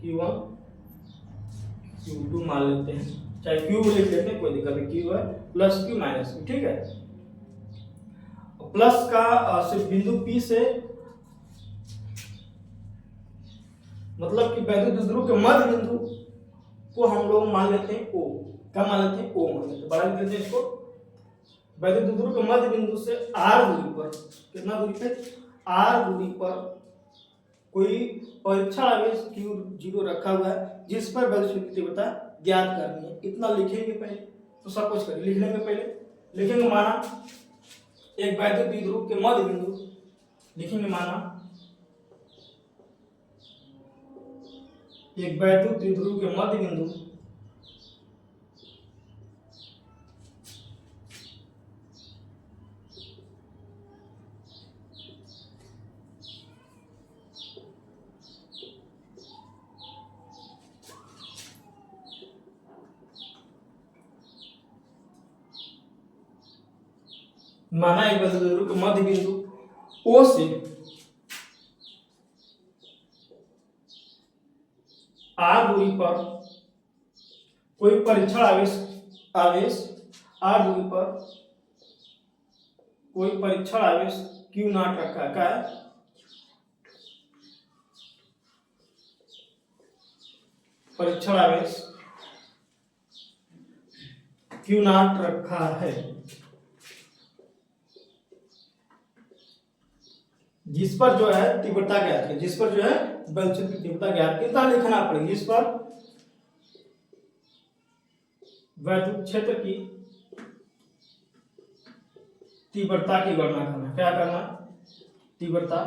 Q1 Q2 मान लेते हैं, चाहे Q लिख लेते हैं, कोई दिक्कत नहीं, Q है प्लस Q माइनस Q, ठीक है। प्लस का सिर्फ बिंदु P से मतलब कि वैद्युत द्विध्रुव के मध्य बिंदु को हम लोग मान लेते हैं O, क्या मान लेते हैं O मान लेते हैं, बड़ा लिख लेते हैं इसको। वैद्युत द्विध्रुव के मध्य बिंदु से R दूरी पर, कितना दूरी पे R दूरी पर कोई परीक्षण आवेश Q0 रखा हुआ है जिस पर वैद्युत क्षेत्र की तीव्रता ज्ञात करनी है, इतना लिखेंगे पहले। तो सब कुछ करिए, लिख लेंगे। पहले लिखेंगे माना एक वैद्युत द्विध्रुव के मध्य बिंदु, लिखेंगे माना एक वैद्युत द्विध्रुव के मध्य बिंदु माना एक वैद्युत द्विध्रुव के मध्य बिंदु O से r दूरी पर कोई परीक्षण आवेश r दूरी पर कोई परीक्षण आवेश Q नॉट रखा है। क्या है? परीक्षण आवेश Q नॉट रखा है, जिस पर जो है तीव्रता ज्ञात है, जिस पर जो है बल क्षेत्र की तीव्रता ज्ञात कितना लिखना पड़ेगा, जिस पर वैद्युत क्षेत्र की तीव्रता की गणना करना। क्या करना? तीव्रता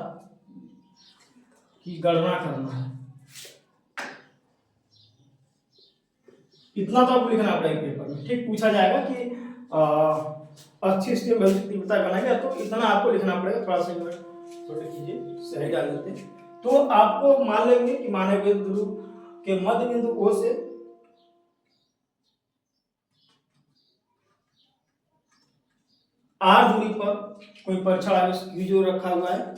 की गणना करना है। इतना तो आपको लिखना पड़ेगा पेपर में, ठीक। पूछा जाएगा कि अच्छी स्टीम वैल्यू की तीव्रता गणना है, तो इतना आपको लिखना पड़ेगा। थोड़ा सा छोटे कीजिए, सही डाल देते हैं। तो आपको मान लेंगे कि मानव द्विध्रुव के मध्य बिंदु O से r दूरी पर कोई परीक्षण आवेश Q जो रखा हुआ है,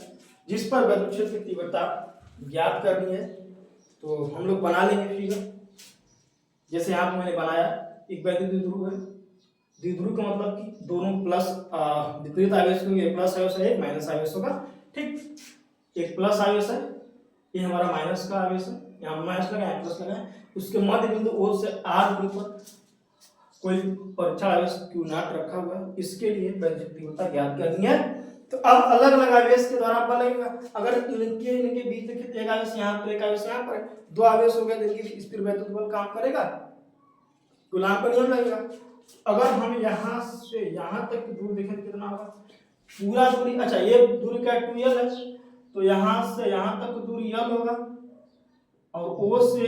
जिस पर वैद्युत क्षेत्र की तीव्रता ज्ञात करनी है। तो हम लोग बना लेंगे फिगर, जैसे यहाँ मैंने बनाया। एक वैद्युत द्विध्रुव है, द्विध्रुव का मतलब कि दोनों प्लस विपरीत आवेश होंगे, प्लस आवेश है, एक माइनस आवेश होगा, ठीक। एक प्लस आवेश है, ये हमारा माइनस का आवेश है, यहाँ माइनस लगा है, प्लस लगा है। उसके मध्य बिंदु O से r दूरी पर कोई परीक्षण आवेश Q नॉट रखा हुआ है, इसके लिए वैद्युत तीव्रता ज्ञात करनी है। तो अब अलग अलग आवेश के द्वारा बल लगेगा। अगर इनके बीच देखिए, एक आवेश यहाँ पर, एक आवेश यहाँ पर, दो आवेश हो गए, तो इनके बीच स्थिर वैद्युत बल काम करेगा, गुलाम का नियम लगेगा। अगर हम यहाँ से यहाँ तक की दूरी देखें कितना होगा, पूरा दूरी, अच्छा ये दूरी का 2l है, तो यहाँ से यहाँ तक दूरी l होगा, और O से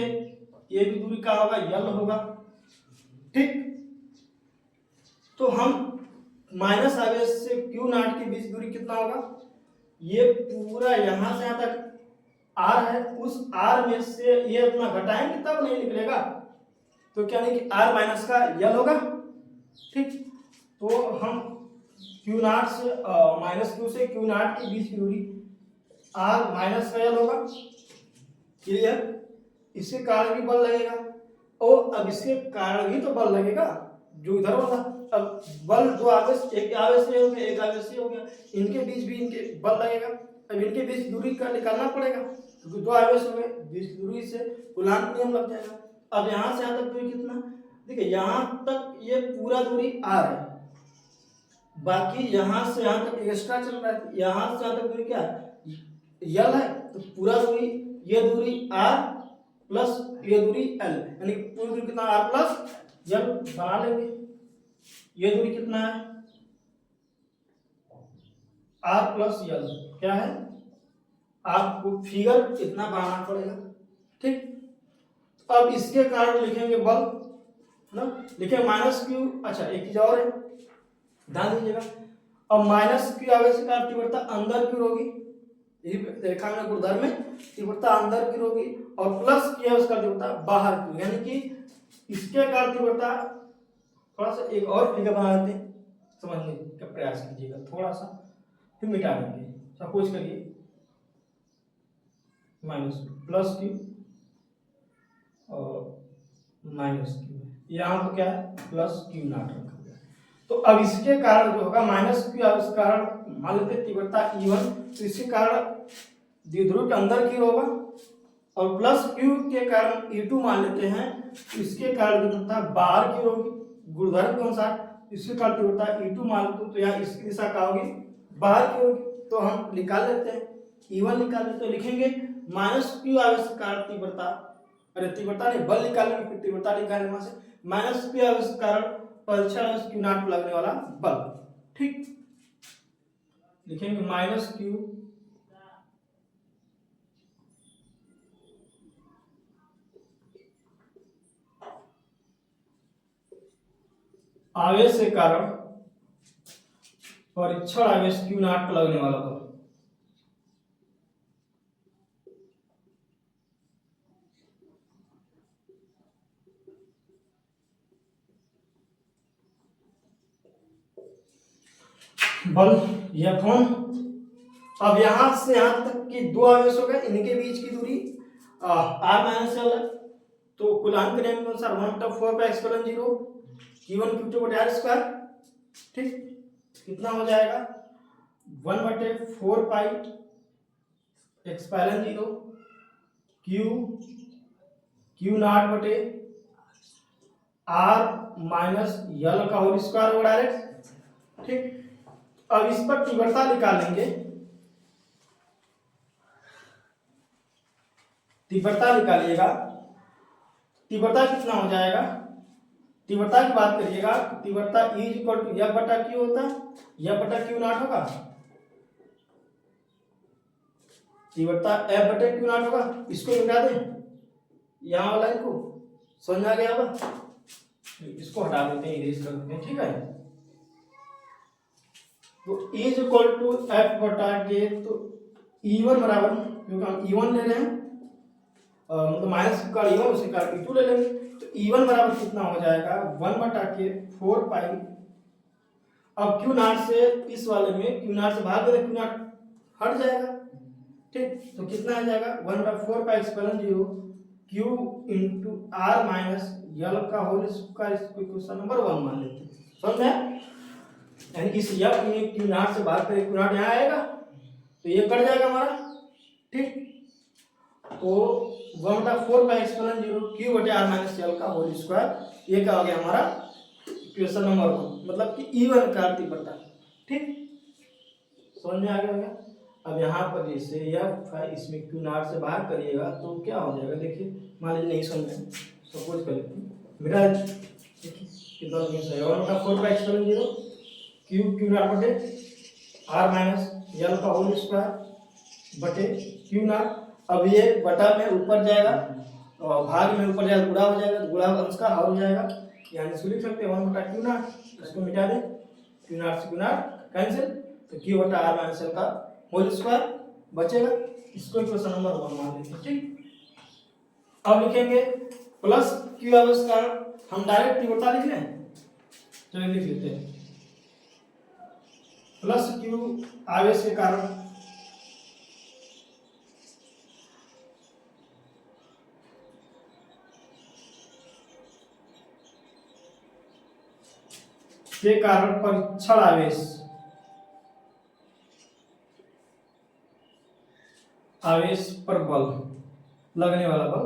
ये भी दूरी का होगा l होगा, ठीक। तो हम माइनस आवेश से Q नॉट के बीच दूरी कितना होगा, ये पूरा यहाँ से यहाँ तक r है, उस r में से ये उतना घटाएंगे तब नहीं निकलेगा, तो क्या नहीं कि r माइनस का l होगा, ठीक। तो हम Q नॉट से माइनस Q से Q नॉट के बीच की दूरी r माइनस का l होगा, क्लियर। इसके कारण भी बल लगेगा, और अब इसके कारण भी तो बल लगेगा जो इधर वाला। अब बल दो आवेश, एक आवेश से हो गया, एक आवेश से हो गया, इनके बीच भी इनके बल लगेगा। अब इनके बीच दूरी का निकालना पड़ेगा, क्योंकि दो आवेश हो गए, बीच दूरी से कूलॉम नियम लग जाएगा। अब यहाँ से यहाँ तक दूरी कितना, देखिए यहाँ तक ये पूरा दूरी r है, बाकी यहाँ से यहाँ तक एक्स्ट्रा चल रहा है, यहाँ से यहाँ तक दूरी क्या है, l है, तो पूरा दूरी, ये दूरी r प्लस ये दूरी l, यानी पूरी दूरी कितना r प्लस l बना लेंगे। ये दूरी कितना है, r प्लस l, क्या है, आपको फिगर इतना बनाना पड़ेगा, ठीक। अब इसके कारण लिखेंगे बल ना, लिखेंगे माइनस Q। अच्छा एक चीज और है, ध्यान दीजिएगा। अब माइनस Q आवेश का तीव्रता अंदर की होगी, यही देखा हमने गुणधर्म में, तीव्रता अंदर की होगी, और प्लस Q आवेश का तीव्रता बाहर की, यानी कि इसके कारण तीव्रता, थोड़ा सा एक और फिगर बना लेते हैं, समझने का प्रयास कीजिएगा थोड़ा सा, फिर मिटा देंगे। सपोज करिए माइनस प्लस Q और माइनस Q, यहाँ पर क्या है, प्लस Q नॉट रखा गया। तो अब इसके कारण जो होगा माइनस Q, अब इस कारण मान लेते हैं तीव्रता E1, तो इसके कारण द्विध्रुव के अंदर की होगा, और प्लस Q के कारण E2 मान लेते हैं, तो इसके कारण तीव्रता बाहर की होगी गुणधर्म के अनुसार, इसके कारण तीव्रता E2 मान लेते, तो यहाँ इसकी दिशा क्या होगी, बाहर की होगी। तो हम निकाल लेते हैं, E1 निकाल लेते, तो लिखेंगे माइनस Q आवेश के कारण तीव्रता, अरे तीव्रता नहीं, बल निकालेंगे, फिर तीव्रता निकालेंगे, वहां से माइनस Q आवेश के कारण परीक्षण आवेश क्यू नॉट पर लगने वाला बल। ठीक, लिखेंगे माइनस क्यू आवेश के कारण परीक्षण आवेश क्यू नॉट पर लगने वाला बल। बल F1। अब यहां से यहां तक की दो आवेश हो गए, इनके बीच की दूरी r माइनस एल है। तो कूलॉम के नियम के अनुसार 1/4 पाई एप्सिलॉन 0 Q1 Q2 बटे r स्क्वायर। ठीक, कितना हो जाएगा 1/4 पाई एप्सिलॉन 0 Q नॉट बटे r माइनस एल का होल स्क्वायर होगा डायरेक्ट। ठीक, अब इस पर तीव्रता निकालेंगे। तीव्रता निकालिएगा, तीव्रता कितना हो जाएगा, तीव्रता की बात करिएगा, तीव्रता E इक्वल टू F बटा Q होता है, F बटा Q नॉट होगा, तीव्रता F बटे Q नॉट होगा। इसको मिटा दें, यहाँ वाला इनको समझ आ गया होगा, इसको हटा देते हैं, इरेज कर देते हैं। ठीक है, तो E इक्वल टू F बटा K, तो E1 बराबर, क्योंकि हम E1 ले रहे हैं, मतलब माइनस का E1 उसी का E2 ले लेंगे, तो E1 बराबर कितना हो जाएगा 1/K 4 पाई। अब Q नॉट से इस वाले में Q नॉट से भाग दें, Q नॉट हट जाएगा। ठीक, तो कितना आ जाएगा 1/4 pi epsilon 0 Q into R minus L का होल स्क्वायर। इसको क्वेश्चन नंबर 1 मान लेते हैं। समझ में, यानी इस F में Q नॉट से भाग करें, Q नॉट यहाँ आएगा तो ये कट जाएगा हमारा। ठीक, तो 1/4 पाई एप्सिलॉन 0 Q बटे R माइनस एल का होल स्क्वायर, ये क्या हो गया हमारा क्वेश्चन नंबर 1, मतलब कि E1 का तीव्रता। ठीक, समझ में आ गया होगा। अब यहाँ पर जैसे F है, इसमें Q नॉट से भाग करिएगा तो क्या हो जाएगा, देखिए मान लीजिए नहीं समझ में, सपोज कर लेते हैं मेरा कितना लगे सही 1/4 पाई एप्सिलॉन 0 Q नॉट बटे R माइनस एल का होल स्क्वायर बटे Q नॉट। अब ये बटा में ऊपर जाएगा और भाग में ऊपर जाएगा, गुणा हो जाएगा, तो गुणा अंश का हो जाएगा, यानी इसको लिख सकते हैं 1/Q नॉट। इसको मिटा दें, Q नॉट से Q नॉट कैंसिल, तो Q बटा R माइनस एल का होल स्क्वायर बचेगा। इसको क्वेश्चन नंबर 1 मान लेते हैं। ठीक, अब लिखेंगे प्लस Q आवेश का, हम डायरेक्ट तीव्रता लिख लें, चलिए लिख लेते हैं प्लस Q आवेश के कारण परीक्षण आवेश पर बल लगने वाला बल।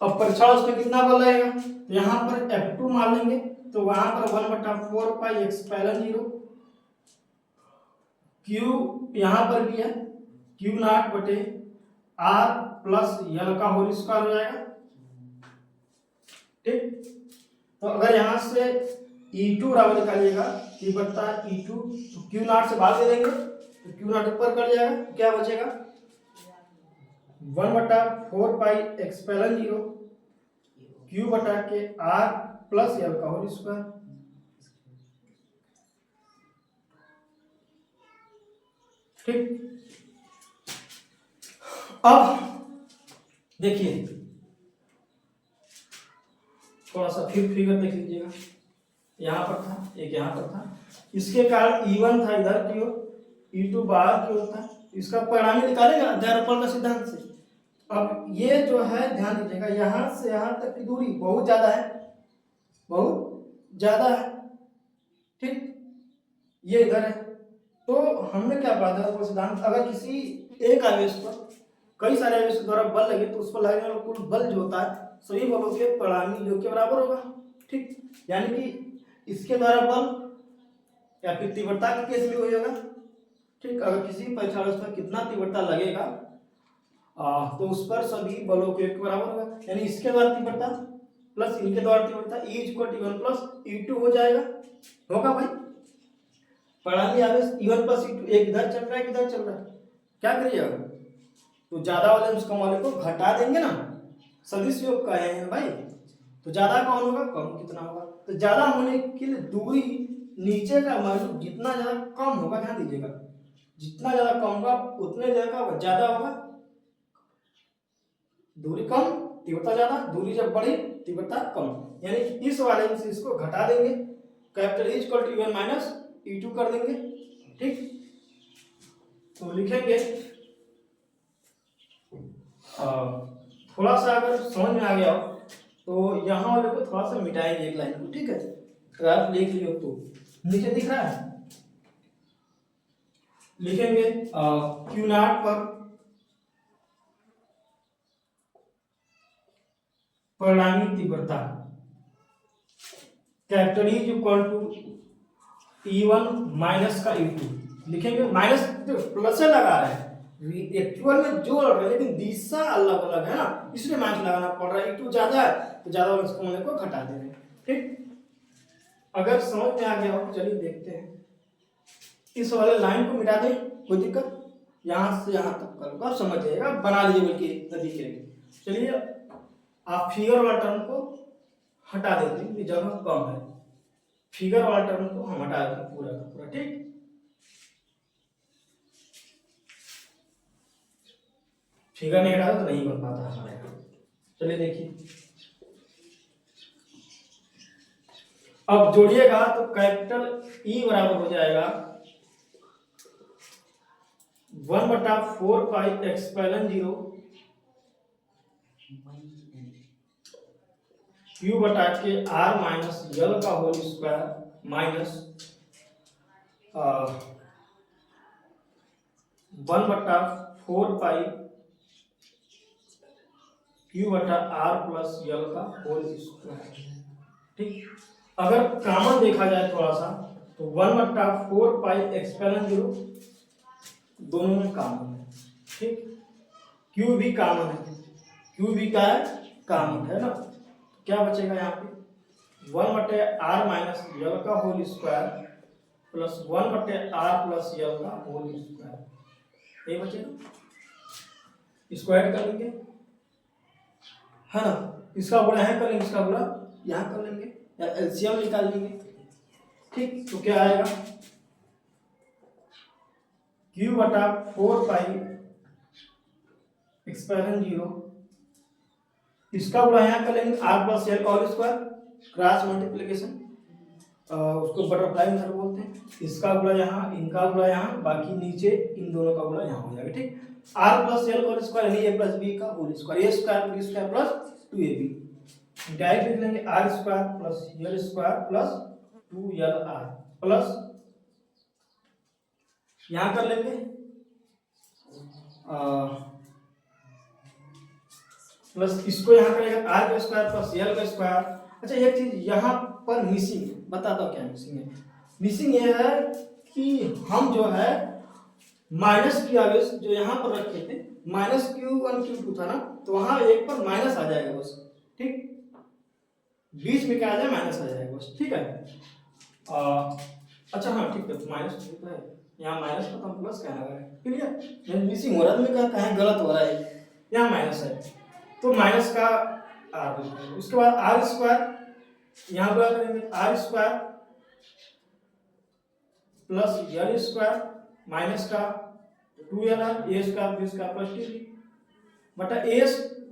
अब परीक्षण उसमें कितना बल लगेगा, तो यहाँ पर F2 मान लेंगे, तो वहां पर 1/4 पाई एप्सिलॉन 0 Q यहाँ पर भी है Q नॉट बटे R प्लस एल का होल स्क्वायर हो जाएगा। ठीक, तो अगर यहाँ से E2 बराबर निकालिएगा, तीव्रता E2, तो Q नॉट से भाग दे देंगे, तो Q नॉट ऊपर कट जाएगा, क्या बचेगा 1/4 पाई एप्सिलॉन 0 Q बटा के R प्लस एल का होल स्क्वायर। ठीक, अब देखिए थोड़ा सा फिर फिगर देख लीजिएगा, यहाँ पर था एक, यहाँ पर था, इसके कारण E1 था इधर की ओर, E2 बाहर की ओर था, इसका परिणामी निकालेगा अध्यारोपण का सिद्धांत से। अब ये जो है ध्यान दीजिएगा, यहाँ से यहाँ तक की दूरी बहुत ज्यादा है, बहुत ज्यादा है। ठीक, ये इधर है, तो हमने क्या पढ़ा था सिद्धांत, अगर किसी एक आवेश पर कई सारे आवेश के द्वारा बल लगे तो उस पर लगने वाला कुल बल जो होता है सभी बलों के परिणामी योग के बराबर होगा। ठीक, यानी कि इसके द्वारा बल या फिर तीव्रता के केस में होगा। ठीक, अगर किसी परीक्षण पर कितना तीव्रता लगेगा तो उस पर सभी बलों के एक बराबर होगा, यानी इसके द्वारा तीव्रता प्लस इनके द्वारा तीव्रता E equal to E1 plus E2 हो जाएगा। होगा भाई, परिणामी आवेश E1 प्लस E2 एक इधर चल रहा है, किधर चल रहा है, क्या करिएगा, तो ज्यादा वाले उस कम वाले को घटा देंगे ना, सदिश योग का है भाई, तो ज्यादा कौन होगा, कम कितना होगा, तो ज्यादा होने के लिए दूरी नीचे का मान जितना ज्यादा कम होगा, ध्यान दीजिएगा, जितना ज्यादा कम होगा उतने ज्यादा होगा, दूरी कम तीव्रता ज्यादा, दूरी जब बढ़ी तीव्रता कम, यानी इस वाले में से इसको घटा देंगे, capital E equal to E1 minus E2 कर देंगे। ठीक, तो लिखेंगे थोड़ा सा अगर समझ में आ गया हो तो यहाँ वाले को थोड़ा सा मिटाएंगे एक लाइन को, ठीक है, अगर आप लिख लियो तो नीचे दिख रहा है, लिखेंगे Q नॉट पर परिणामी तीव्रता capital E equal to E1 minus का E2, लिखेंगे माइनस प्लस से लगा रहा है, एक्चुअल में जोड़ रहे हैं लेकिन दिशा अलग अलग है ना, इसलिए माइनस लगाना पड़ रहा है, E2 ज्यादा है तो ज्यादा वाले कम को घटा दे रहे हैं। ठीक, अगर समझ में आ गया हो चलिए देखते हैं, इस वाले लाइन को मिटा दें, कोई दिक्कत, यहां से यहां तक कर आप समझ जाइएगा, बना लीजिए बल्कि नदी के लिए। चलिए आप फिगर वाला टर्म को हटा देते हैं, जगह कम है, फिगर वाला टर्म को हम हटा देते हैं पूरा का पूरा। ठीक, फिगर नहीं हटा तो नहीं बन पाता हमारे यहाँ। चलिए देखिए, अब जोड़िएगा तो कैपिटल E बराबर हो जाएगा 1/4 पाई एक्सपेलन 0 Q बटा के R माइनस L का होल स्क्वायर माइनस 1/4 पाई Q बटा R प्लस L का होल स्क्वायर। ठीक, अगर कॉमन देखा जाए थोड़ा सा तो 1/4 पाई एक्सपेलन 0 दोनों में कॉमन है। ठीक, Q भी कॉमन है, Q भी का है कॉमन है ना, क्या बचेगा यहाँ पे 1/r माइनस L का whole square plus 1/r plus L का होल स्क्वायर, ये बचेगा, स्क्वायर कर लेंगे है ना, इसका गुणा यहाँ कर लेंगे, इसका गुणा यहाँ कर लेंगे या एलसीएम निकाल लेंगे। ठीक, तो क्या आएगा Q/4 पाई एक्सपेलन 0, इसका गुणा यहाँ कर लेंगे R प्लस L का होल स्क्वायर, क्रॉस मल्टीप्लिकेशन, उसको बटरफ्लाई मेथड बोलते हैं, इसका गुणा यहाँ, इनका गुणा यहाँ, बाकी नीचे इन दोनों का गुणा यहाँ हो जाएगा। ठीक, R प्लस L का होल स्क्वायर यानी A प्लस B का whole square, A square B square plus 2AB, direct लिख लेंगे R square plus L square plus 2LR plus यहाँ कर लेंगे प्लस इसको यहाँ करेगा R का स्क्वायर प्लस L का स्क्वायर। अच्छा, एक चीज यहाँ पर मिसिंग है, बताता हूँ क्या मिसिंग है। मिसिंग ये है कि हम जो है माइनस की आवेश जो यहाँ पर रखे थे, माइनस Q1 Q2 था ना, तो वहां एक पर माइनस आ जाएगा बस। ठीक, बीच में क्या आ जाए, माइनस आ जाएगा बस। ठीक है, अच्छा हाँ ठीक है, माइनस तो है यहाँ, माइनस का तो प्लस कहना है, क्लियर, मिसिंग हो रहा है, मैं कहीं गलत हो रहा है, यहाँ माइनस है तो माइनस का R, उसके बाद R स्क्वायर यहाँ गुणा करेंगे, R square plus L square minus का 2LR, A square B square plus 2B बटा A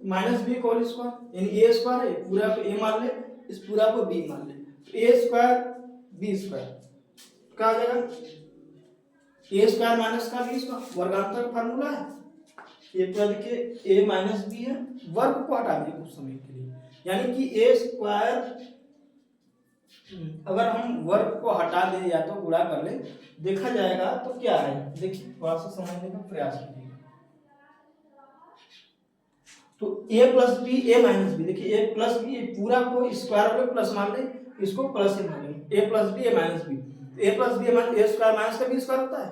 माइनस B का होल स्क्वायर, यानी A स्क्वायर है पूरा को A मान ले, इस पूरा को B मान ले, तो A स्क्वायर B स्क्वायर क्या आ जाएगा, A स्क्वायर माइनस का B स्क्वायर, वर्गांतर का फार्मूला है, ये पद के A माइनस B है, वर्ग को हटा दिए कुछ समय के लिए, यानी कि A स्क्वायर अगर हम वर्ग को हटा दें या तो गुणा कर ले, देखा जाएगा तो क्या है, देखिए थोड़ा सा समझने का प्रयास कीजिए। तो A plus B A minus B, देखिए A प्लस बी पूरा को स्क्वायर में प्लस मान ले, इसको प्लस ही मान ले, A plus B A minus B, A plus B A square minus का बी स्क्वायर होता है,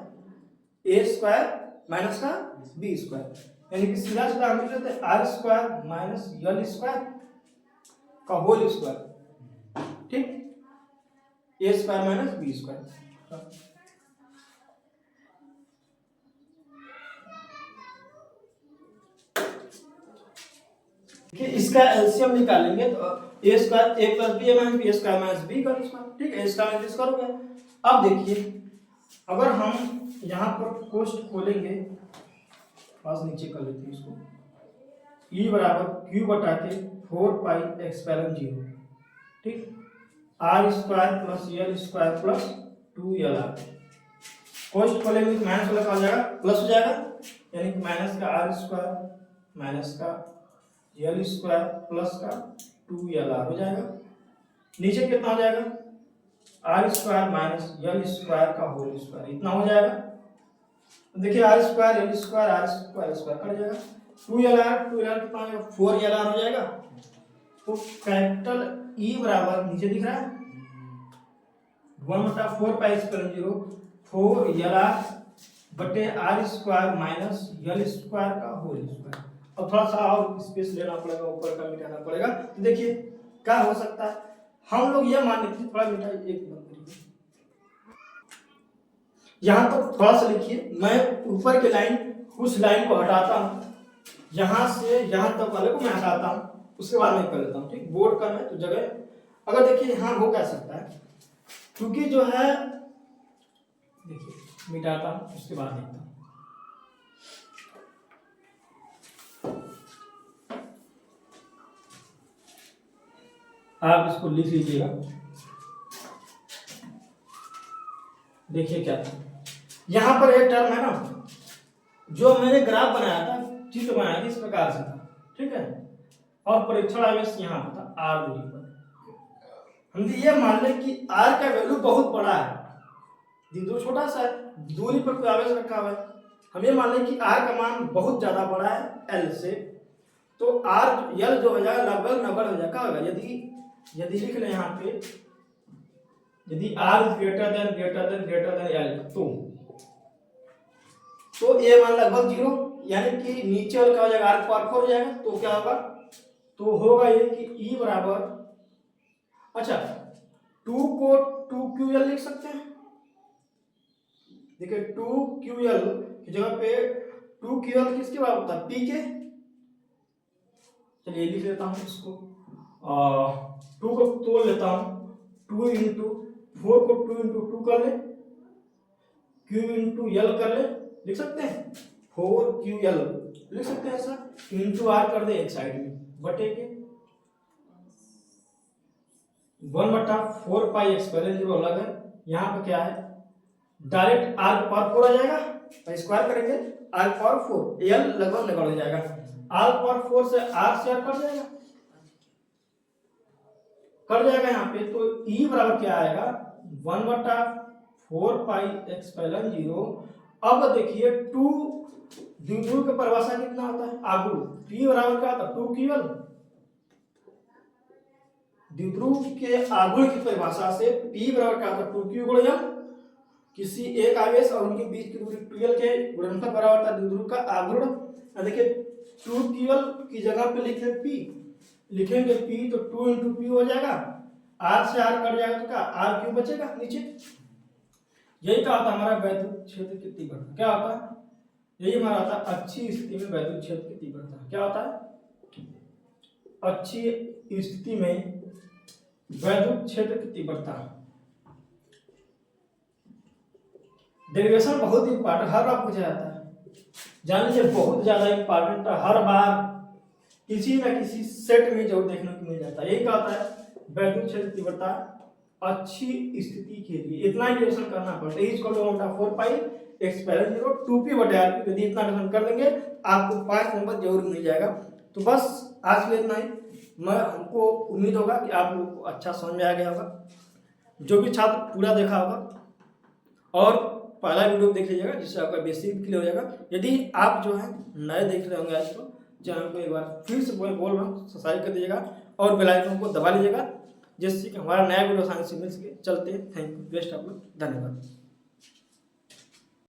A स्क्वायर माइनस का बी स्क्वायर, यानी कि सीधा सीधा हम लिख लेते हैं R square minus L square का होल स्क्वायर, ठीक, A square minus B square. इसका एलसीएम निकालेंगे तो A square A plus B minus B square minus B का स्क्वायर, ठीक है, इसका माइनस करोगे। अब देखिए अगर हम यहाँ पर कोष्ट खोलेंगे, पास नीचे कर लेते हैं इसको, ई बराबर क्यू बटा के 4 पाई एक्सपेलन 0, ठीक, R square plus L square plus 2 L R. कोष्ट खोलेंगे तो माइनस वाला का हो जाएगा प्लस हो जाएगा, यानी कि माइनस का आर स्क्वायर माइनस का यल स्क्वायर प्लस का 2 हो जाएगा। नीचे कितना हो जाएगा, R square minus L square का होल स्क्वायर, इतना हो जाएगा। तो देखिए R square L square R square square cut जाएगा, 2 कितना हो जाएगा 4 हो जाएगा। तो कैपिटल ई बराबर नीचे दिख रहा है 1/4 पाई स्क्वायर 0 4 बटे R square minus L square का होल स्क्वायर। अब थोड़ा सा और स्पेस लेना पड़ेगा, ऊपर का मिटाना पड़ेगा। तो देखिए क्या हो सकता है, हम लोग ये मान लेते थोड़ा मिटा एक बंद करिए, यहाँ तक थोड़ा सा लिखिए, मैं ऊपर के लाइन कुछ लाइन को हटाता हूँ, यहाँ से यहाँ तक वाले को मैं हटाता हूँ, उसके बाद मैं कर लेता हूँ, ठीक, बोर्ड का मैं तो जगह। अगर देखिए यहाँ हो क्या सकता है, क्योंकि जो है देखिए मिटाता हूँ उसके बाद देखता हूँ। आप इसको लिख लीजिएगा, देखिए क्या था, यहां पर एक टर्म है ना, जो मैंने ग्राफ बनाया था, चित्र बनाया था, इस प्रकार से था, ठीक है, और परीक्षण आवेश यहाँ पर था आर दूरी पर। हम ये मान लें कि आर का वैल्यू बहुत बड़ा है, बिंदु छोटा सा है, दूरी पर कोई आवेश रखा हुआ है, हम ये मान लें कि आर का मान बहुत ज्यादा बड़ा है एल से, तो आर यल जो हो जाएगा लगभग 90 हो जाएगा। होगा यदि लिख लें यहाँ पे, यदि आर ग्रेटर देन एल, तो ए मान लगभग 0, यानी कि नीचे वाला क्या हो जाएगा आर पावर 4 हो जाएगा। तो क्या होगा, तो होगा ये कि ई बराबर, अच्छा 2 को 2QL लिख सकते हैं, देखिए 2QL की जगह पे 2QL किसके बराबर होता है, पी के, चलिए लिख लेता हूँ इसको, 2 को तोड़ लेता हूँ, 2 इंटू 4 को 2 इंटू 2 कर ले, Q इंटू L कर ले, लिख सकते हैं 4QL लिख सकते हैं ऐसा, इंटू आर कर दे एक साइड में बटे के 1/4 पाई एक्सपेलन 0 अलग है, यहाँ पे क्या है डायरेक्ट आर पावर 4 आ जाएगा, तो स्क्वायर करेंगे आर पावर 4, एल लगभग लगभग हो जाएगा, आर पावर 4 से आर शेयर कर जाएगा यहाँ पे। तो ई बराबर क्या आएगा 1/4 पाई एक्सपेलन 0। अब देखिए 2 द्विध्रुव की परिभाषा कितना होता है, आगुण, पी बराबर क्या होता है 2QL, द्विध्रुव के आगुण की परिभाषा से पी बराबर क्या होता है 2Q गुणा L, किसी एक आवेश और उनके बीच की दूरी 2L के गुणनफल बराबर होता है द्विध्रुव का आगुण। देखिए 2QL की जगह पे लिखे P, लिखेंगे P तो 2 इंटू पी हो जाएगा, आर से आर कट जाएगा तो क्या आर क्यू बचेगा नीचे। यही क्या होता है हमारा वैद्युत क्षेत्र की तीव्रता, क्या होता है, यही हमारा होता है अच्छी स्थिति में वैद्युत क्षेत्र की तीव्रता, क्या होता है अच्छी स्थिति में वैद्युत क्षेत्र की तीव्रता। डेरिवेशन बहुत इंपॉर्टेंट, हर बार पूछा जाता है, जान लीजिए बहुत ज्यादा इंपॉर्टेंट, हर बार किसी न किसी सेट में जरूर देखने को मिल जाता है। यही क्या होता है वैद्युत क्षेत्र तीव्रता अच्छी स्थिति के लिए इतना ही डेरिवेशन करना पड़ता है, इसको 1/4 पाई एक्सपेलन 0 2p बटे r, यदि इतना डेरिवेशन कर लेंगे आपको 5 नंबर जरूर मिल जाएगा। तो बस आज के लिए इतना ही, मैं हमको उम्मीद होगा कि आप लोग को अच्छा समझ में आ गया होगा, जो भी छात्र पूरा देखा होगा और पहला वीडियो देख लीजिएगा जिससे आपका बेसिक क्लियर हो जाएगा। यदि आप जो है नए देख रहे होंगे आज तो चैनल को एक बार फिर से बोल रहा हूँ सब्सक्राइब कर दीजिएगा और बेल आइकन को दबा लीजिएगा, जिससे कि हमारा नया वीडियो आसानी से मिल सके। चलते हैं, थैंक यू, बेस्ट आप लोग, धन्यवाद।